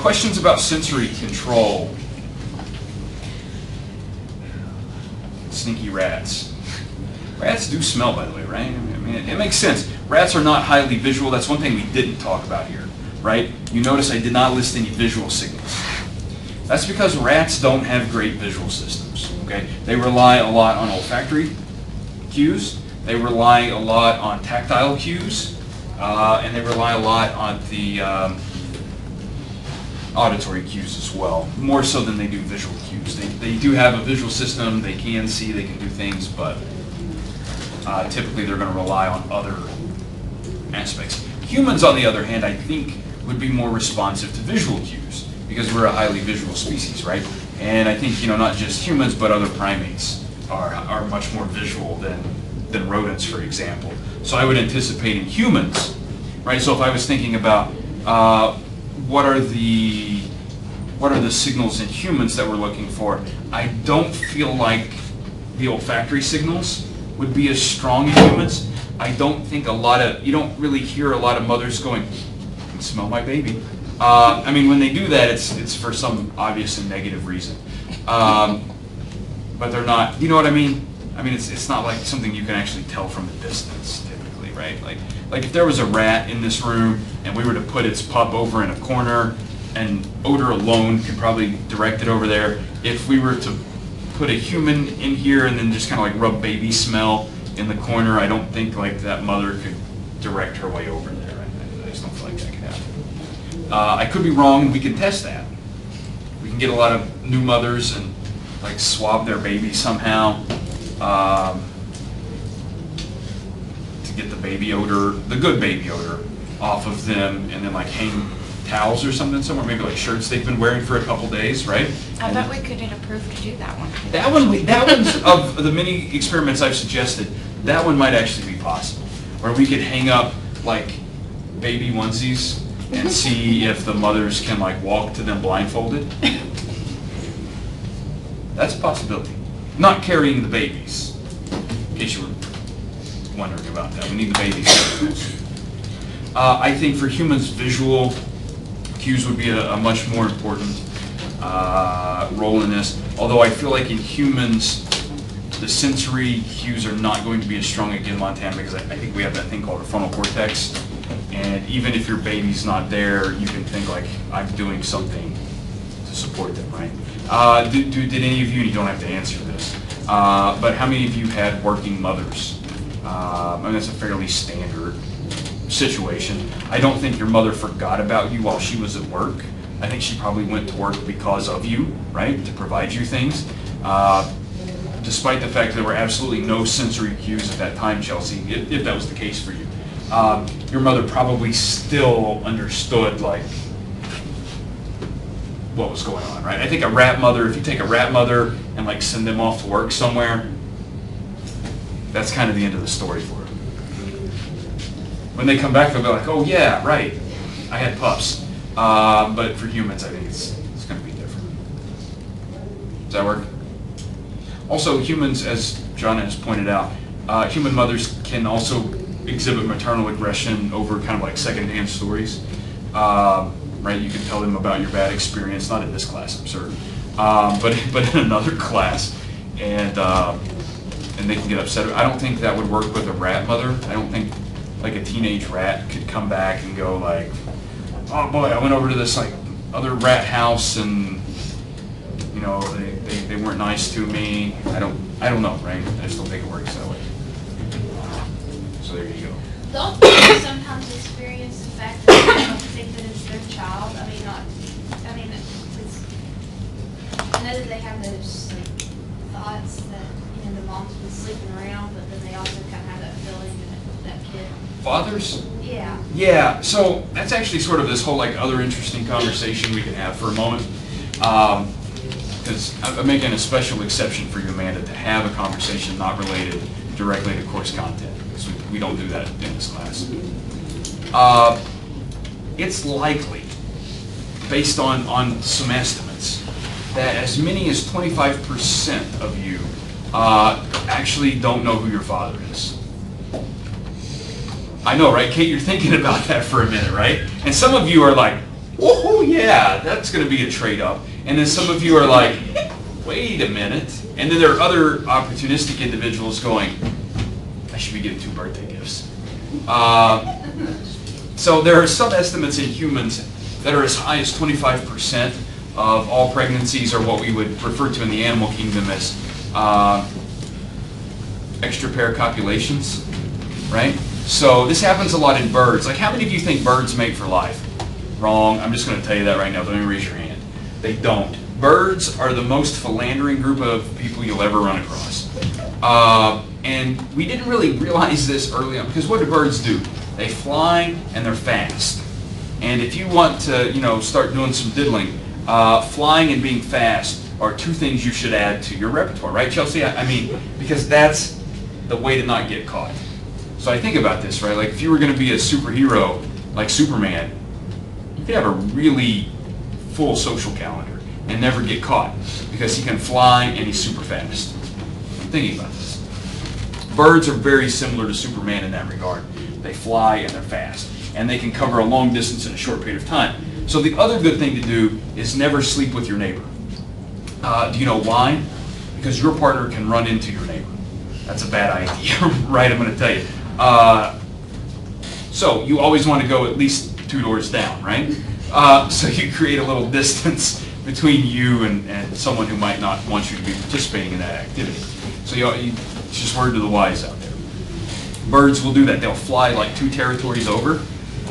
questions about sensory control. Sneaky rats. Rats do smell, by the way, right? I mean, it makes sense. Rats are not highly visual. That's one thing we didn't talk about here, right? You notice I did not list any visual signals. That's because rats don't have great visual systems, okay? They rely a lot on olfactory cues. They rely a lot on tactile cues. And they rely a lot on the auditory cues as well, more so than they do visual cues. They do have a visual system, they can see, they can do things, but typically they're going to rely on other aspects. Humans, on the other hand, I think would be more responsive to visual cues because we're a highly visual species, right? And I think, not just humans, but other primates are much more visual than rodents, for example. So I would anticipate in humans, right? So if I was thinking about what are the signals in humans that we're looking for, I don't feel like the olfactory signals would be as strong in humans. I don't think you don't really hear a lot of mothers going, "I can smell my baby." I mean, when they do that, it's for some obvious and negative reason. But they're not, you know what I mean? I mean, it's not like something you can actually tell from a distance, typically, right? Like if there was a rat in this room and we were to put its pup over in a corner, and odor alone could probably direct it over there. If we were to put a human in here and then just kind of like rub baby smell in the corner, I don't think like that mother could direct her way over there. I just don't feel like that could happen. I could be wrong. We can test that. We can get a lot of new mothers and like swab their baby somehow. To get the baby odor, the good baby odor, off of them, and then like hang towels or something somewhere, maybe like shirts they've been wearing for a couple days, right? I bet we could get approved to do that one. That one's of the many experiments I've suggested, that one might actually be possible, where we could hang up like baby onesies and see if the mothers can like walk to them blindfolded. That's a possibility. Not carrying the babies, in case you were wondering about that. We need the babies. I think for humans, visual cues would be a much more important role in this. Although I feel like in humans, the sensory cues are not going to be as strong again, Montana, because I think we have that thing called the frontal cortex. And even if your baby's not there, you can think like, I'm doing something to support them, right? Did any of you, and you don't have to answer this, but how many of you had working mothers? I mean, that's a fairly standard situation. I don't think your mother forgot about you while she was at work. I think she probably went to work because of you, right, to provide you things. Despite the fact that there were absolutely no sensory cues at that time, Chelsea, if that was the case for you. Your mother probably still understood, like, what was going on, right? I think a rat mother, if you take a rat mother and like send them off to work somewhere, that's kind of the end of the story for them. When they come back, they'll be like, oh yeah, right, I had pups. But for humans, I think it's going to be different. Does that work? Also, humans, as John has pointed out, human mothers can also exhibit maternal aggression over kind of like secondhand stories. Right, you can tell them about your bad experience, not in this class, I'm certain, but in another class, and they can get upset. I don't think that would work with a rat mother. I don't think like a teenage rat could come back and go like, oh boy, I went over to this like other rat house and they weren't nice to me. I don't know, right? I just don't think it works that way. So there you go. Don't they sometimes experience the fact that they don't think that it's their child? I know that they have those like, thoughts that the mom's been sleeping around, but then they also kind of have that feeling that kid. Fathers? Yeah. Yeah, so that's actually sort of this whole like other interesting conversation we can have for a moment. Because I'm making a special exception for you, Amanda, to have a conversation not related directly to course content. Because we don't do that in this class. it's likely, based on some estimates, that as many as 25% of you actually don't know who your father is. I know, right? Kate, you're thinking about that for a minute, right? And some of you are like, oh yeah, that's going to be a trade-up. And then some of you are like, wait a minute. And then there are other opportunistic individuals going, I should be getting 2 birthday gifts. So there are some estimates in humans that are as high as 25% of all pregnancies are what we would refer to in the animal kingdom as extra-pair copulations, right? So this happens a lot in birds. Like, how many of you think birds mate for life? Wrong. I'm just going to tell you that right now. Don't even raise your hand. They don't. Birds are the most philandering group of people you'll ever run across. And we didn't really realize this early on, because what do birds do? They fly and they're fast. And if you want to, start doing some diddling, flying and being fast are 2 things you should add to your repertoire, right, Chelsea? I mean, because that's the way to not get caught. So I think about this, right? Like, if you were going to be a superhero like Superman, you could have a really full social calendar and never get caught because he can fly and he's super fast. I'm thinking about this. Birds are very similar to Superman in that regard. They fly and they're fast, and they can cover a long distance in a short period of time. So the other good thing to do is never sleep with your neighbor. Do you know why? Because your partner can run into your neighbor. That's a bad idea, right? I'm going to tell you. So you always want to go at least 2 doors down, right? So you create a little distance between you and someone who might not want you to be participating in that activity. So it's just word to the wise out there. Birds will do that. They'll fly like 2 territories over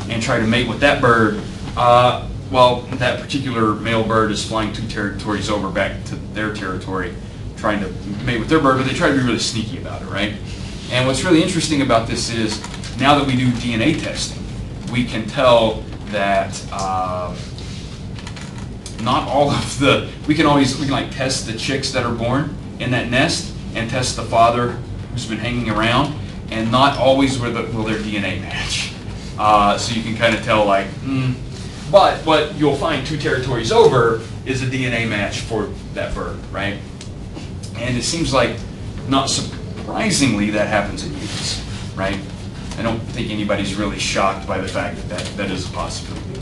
and try to mate with that bird. Well, that particular male bird is flying 2 territories over back to their territory, trying to mate with their bird, but they try to be really sneaky about it, right? And what's really interesting about this is, now that we do DNA testing, we can tell that not all of the, we can like test the chicks that are born in that nest and test the father who's been hanging around, and not always will their DNA match. So you can kind of tell, like, but what you'll find 2 territories over is a DNA match for that bird, right? And it seems like, not surprisingly, that happens in humans, right? I don't think anybody's really shocked by the fact that is a possibility.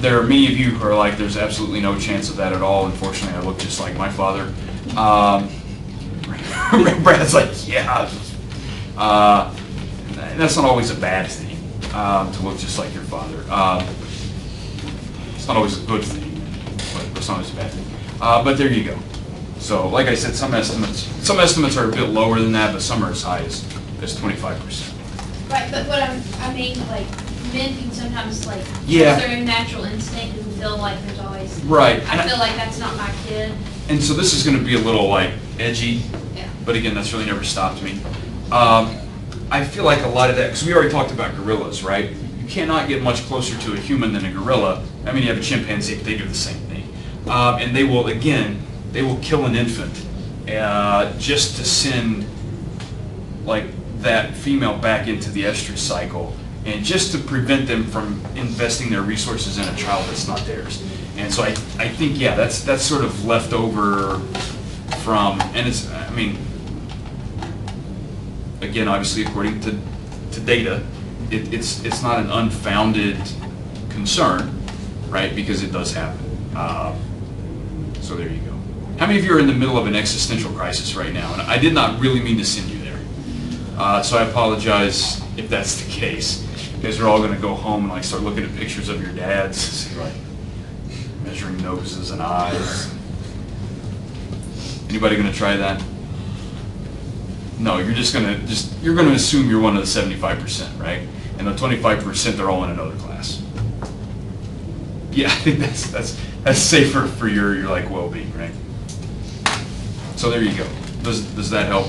There are many of you who are like, there's absolutely no chance of that at all. Unfortunately, I look just like my father. Brad's like, yeah. That's not always a bad thing, to look just like your father. It's not always a good thing, but it's not always a bad thing. But there you go. So, like I said, some estimates are a bit lower than that, but some are as high as 25%. Right, but what I mean, like, men can sometimes, like, Yeah. trust their own natural instinct and feel like there's always, Right. I feel like that's not my kid. And so this is going to be a little, like, edgy, Yeah. but again, that's really never stopped me. I feel like a lot of that, because we already talked about gorillas, right? You cannot get much closer to a human than a gorilla. I mean, you have a chimpanzee, but they do the same thing. And they will kill an infant just to send, like, that female back into the estrus cycle, and just to prevent them from investing their resources in a child that's not theirs. And so I think, yeah, that's sort of left over from, and it's, I mean, again, obviously, according to data, it's not an unfounded concern, right? Because it does happen. So there you go. How many of you are in the middle of an existential crisis right now? And I did not really mean to send you there. So I apologize if that's the case. You guys are all going to go home and, like, start looking at pictures of your dads, see, like, measuring noses and eyes. Anybody going to try that? No, you're going to assume you're one of the 75%, right? And the 25%, they're all in another class. Yeah, I think that's safer for your like well-being, right? So there you go. Does that help?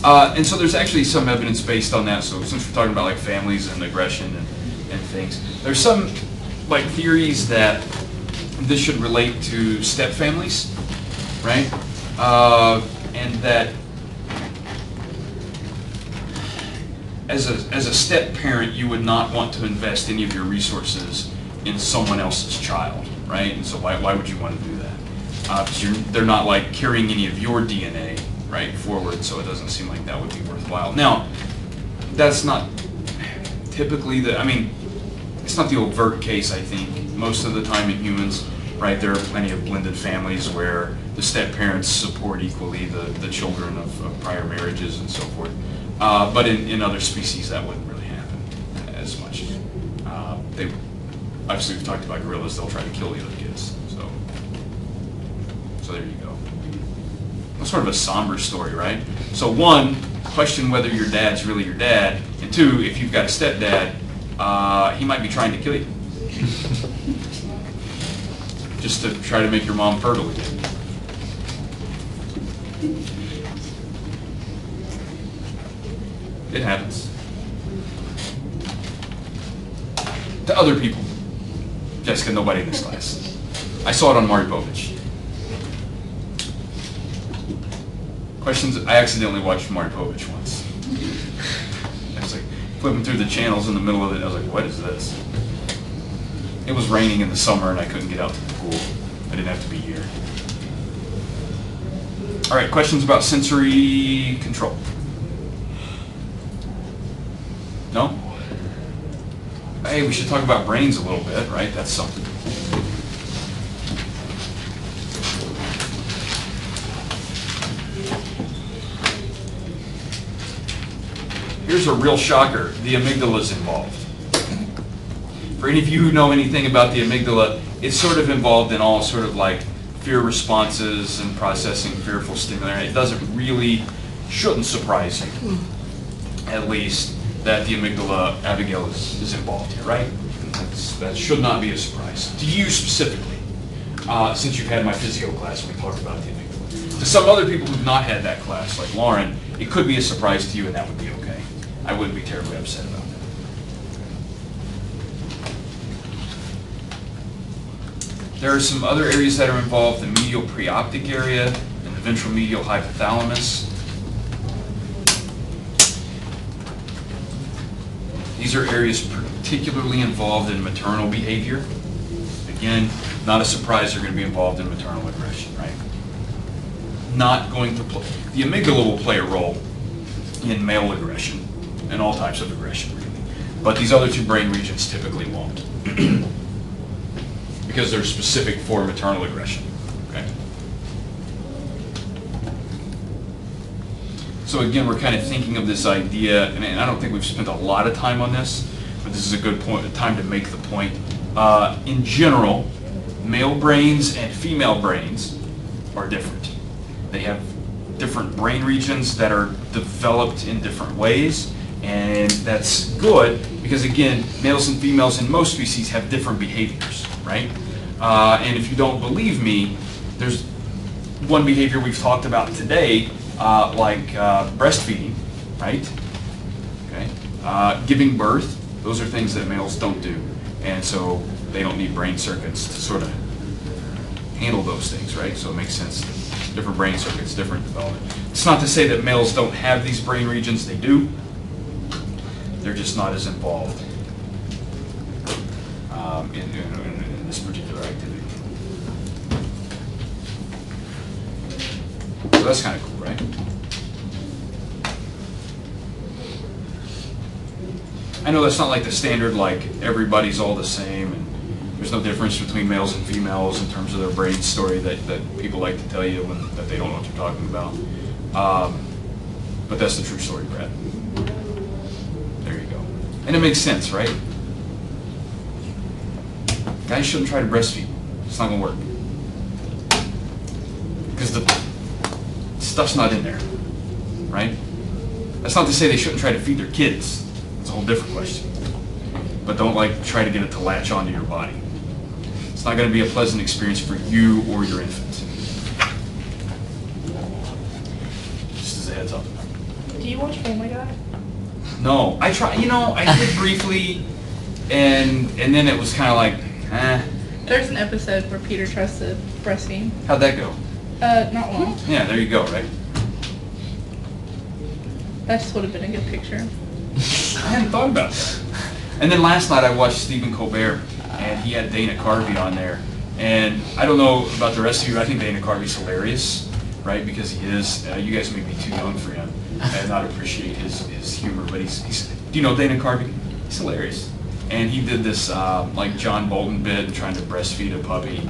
Yeah. And so there's actually some evidence based on that. So since we're talking about, like, families and aggression and things, there's some, like, theories that this should relate to step families, right? And that as a step parent, you would not want to invest any of your resources in someone else's child, right? And so why would you want to do that? Because they're not like carrying any of your DNA, right, forward, so it doesn't seem like that would be worthwhile. Now, that's not typically it's not the overt case, I think. Most of the time in humans, right, there are plenty of blended families where the step parents support equally the children of prior marriages and so forth. But in other species, that wouldn't really happen as much. Obviously, we've talked about gorillas, they'll try to kill the other kids. So there you go. That's sort of a somber story, right? So one, question whether your dad's really your dad, and two, if you've got a stepdad, he might be trying to kill you. Just to try to make your mom fertile again. It happens. To other people. Jessica, nobody in this class. I saw it on Maury Povich. Questions, I accidentally watched Maury Povich once. I was like flipping through the channels in the middle of it, and I was like, what is this? It was raining in the summer and I couldn't get out to the pool. I didn't have to be here. All right, questions about sensory control? No? Hey, we should talk about brains a little bit, right? That's something. Here's a real shocker. The amygdala is involved. For any of you who know anything about the amygdala, it's sort of involved in all sort of like fear responses and processing fearful stimuli. It shouldn't surprise you, at least, that the amygdala, Abigail, is involved here, right? That should not be a surprise. To you specifically, since you've had my physio class when we talked about the amygdala. To some other people who've not had that class, like Lauren, it could be a surprise to you and that would be okay. I wouldn't be terribly upset about that. There are some other areas that are involved, the medial preoptic area and the ventral medial hypothalamus. These are areas particularly involved in maternal behavior. Again, not a surprise they're going to be involved in maternal aggression, right? Not going to play. The amygdala will play a role in male aggression and all types of aggression, really. But these other two brain regions typically won't. Because they're specific for maternal aggression, okay? So again, we're kind of thinking of this idea, and I don't think we've spent a lot of time on this, but this is a good time to make the point. In general, male brains and female brains are different. They have different brain regions that are developed in different ways, and that's good because, again, males and females in most species have different behaviors, right? And if you don't believe me, there's one behavior we've talked about today, like breastfeeding, right? Okay. Giving birth, those are things that males don't do, and so they don't need brain circuits to sort of handle those things, right? So it makes sense. Different brain circuits, different development. It's not to say that males don't have these brain regions, they do. They're just not as involved in this particular activity. So that's kind of cool, right? I know that's not like the standard, like everybody's all the same, and there's no difference between males and females in terms of their brain story that people like to tell you that they don't know what you're talking about. But that's the true story, Brad. There you go. And it makes sense, right? Guys shouldn't try to breastfeed. It's not going to work. Because the stuff's not in there, right? That's not to say they shouldn't try to feed their kids. It's a whole different question. But don't try to get it to latch onto your body. It's not going to be a pleasant experience for you or your infant. Just as a heads up. Do you watch Family Guy? No, I try. I did briefly, and then it was kind of like, eh. There's an episode where Peter tries to breastfeed. How'd that go? Not well. Yeah, there you go, right? That just would have been a good picture. I hadn't thought about that. And then last night I watched Stephen Colbert, and he had Dana Carvey on there. And I don't know about the rest of you, I think Dana Carvey's hilarious, right? Because he is. You guys may be too young for him and not appreciate his humor, but he's do you know Dana Carvey? He's hilarious. And he did this like John Bolton bit trying to breastfeed a puppy.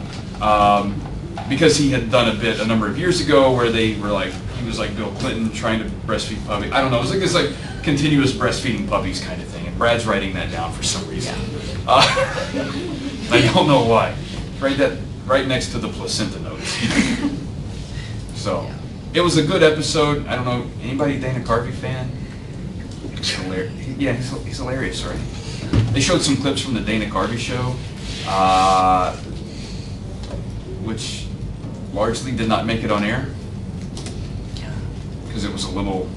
Because he had done a bit a number of years ago where they were like, he was like Bill Clinton trying to breastfeed puppy. I don't know, it was like this like continuous breastfeeding puppies kind of thing. And Brad's writing that down for some reason. I don't know why. Right next to the placenta notes. So, it was a good episode. I don't know, anybody Dana Carvey fan? He's hilarious. Yeah, he's hilarious, right? They showed some clips from the Dana Carvey show, which largely did not make it on air because it was a little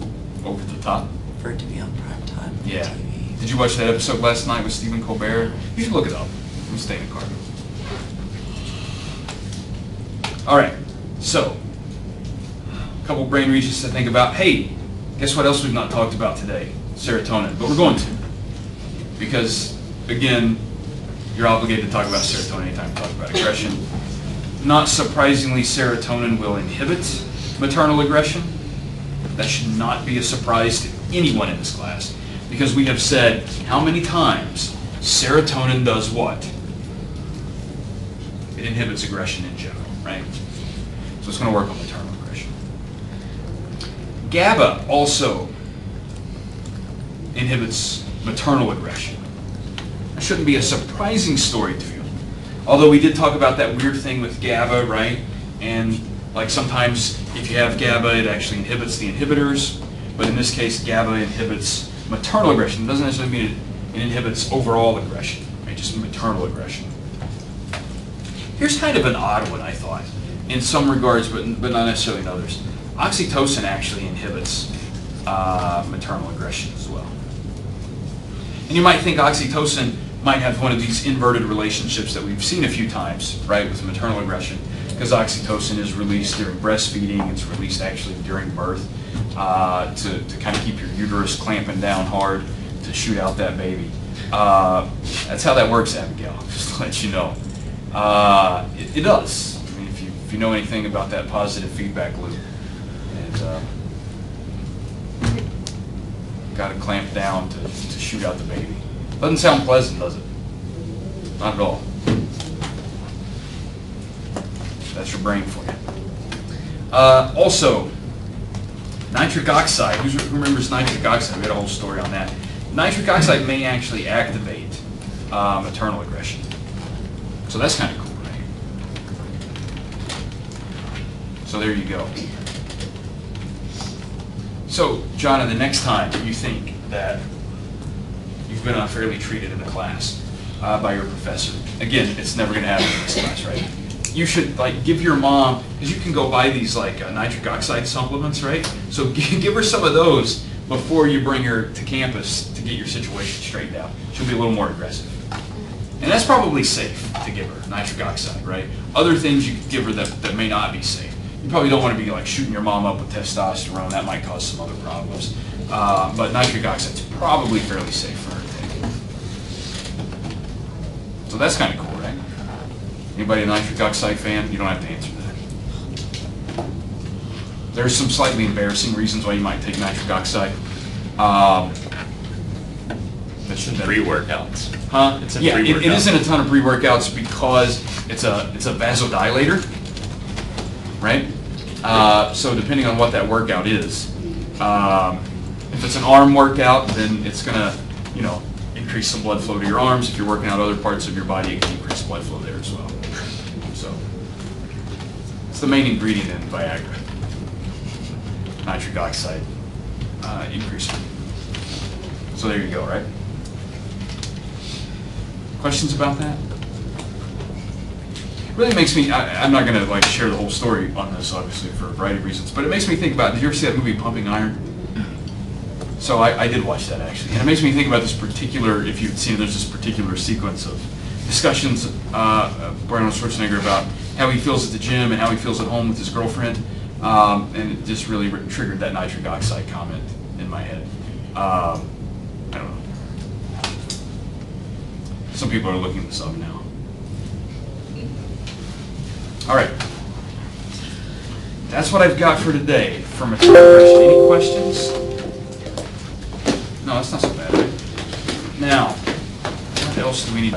over the top. For it to be on prime time. Yeah. TV. Did you watch that episode last night with Stephen Colbert? You should look it up. It was Dana Carvey. All right, so a couple brain regions to think about. Hey, guess what else we've not talked about today? Serotonin, but we're going to. Because, again, you're obligated to talk about serotonin anytime you talk about aggression. Not surprisingly, serotonin will inhibit maternal aggression. That should not be a surprise to anyone in this class. Because we have said how many times serotonin does what? It inhibits aggression in general, right? So it's going to work on maternal aggression. GABA also inhibits maternal aggression. That shouldn't be a surprising story to you. Although we did talk about that weird thing with GABA, right? And like sometimes if you have GABA, it actually inhibits the inhibitors. But in this case, GABA inhibits maternal aggression. It doesn't necessarily mean it inhibits overall aggression, right? Just maternal aggression. Here's kind of an odd one, I thought, in some regards, but not necessarily in others. Oxytocin actually inhibits maternal aggression as well. And you might think oxytocin might have one of these inverted relationships that we've seen a few times, right, with maternal aggression, because oxytocin is released during breastfeeding, it's released actually during birth to kind of keep your uterus clamping down hard to shoot out that baby. That's how that works, Abigail, just to let you know. It does. I mean, if you know anything about that positive feedback loop, and got to clamp down to shoot out the baby. Doesn't sound pleasant, does it? Not at all. That's your brain for you. Also, nitric oxide. Who remembers nitric oxide? We had a whole story on that. Nitric oxide may actually activate maternal aggression. So that's kind of cool, right? So there you go. So, John, the next time you think that you've been unfairly treated in a class by your professor, again, it's never going to happen in this class, right? You should like give your mom, because you can go buy these like nitric oxide supplements, right? So give her some of those before you bring her to campus to get your situation straightened out. She'll be a little more aggressive. And that's probably safe to give her, nitric oxide, right? Other things you could give her that may not be safe. You probably don't want to be like shooting your mom up with testosterone. That might cause some other problems. But nitric oxide's probably fairly safe for her to take. So that's kind of cool, right? Anybody a nitric oxide fan? You don't have to answer that. There's some slightly embarrassing reasons why you might take nitric oxide. Pre-workouts. Huh? It's a yeah, pre-workout. It isn't a ton of pre-workouts because it's a vasodilator, right? So depending on what that workout is, if it's an arm workout, then it's gonna, increase some blood flow to your arms. If you're working out other parts of your body, it can increase blood flow there as well. So it's the main ingredient in Viagra, nitric oxide increaser. So there you go, right? Questions about that? Really makes me, I'm not going to share the whole story on this, obviously, for a variety of reasons, but it makes me think about, did you ever see that movie Pumping Iron? So I did watch that, actually, and it makes me think about this particular, if you've seen it, there's this particular sequence of discussions Arnold Schwarzenegger about how he feels at the gym and how he feels at home with his girlfriend, and it just really triggered that nitric oxide comment in my head. I don't know. Some people are looking this up now. All right. That's what I've got for today for maternal aggression. Any questions? No, that's not so bad, right? Now, what else do we need?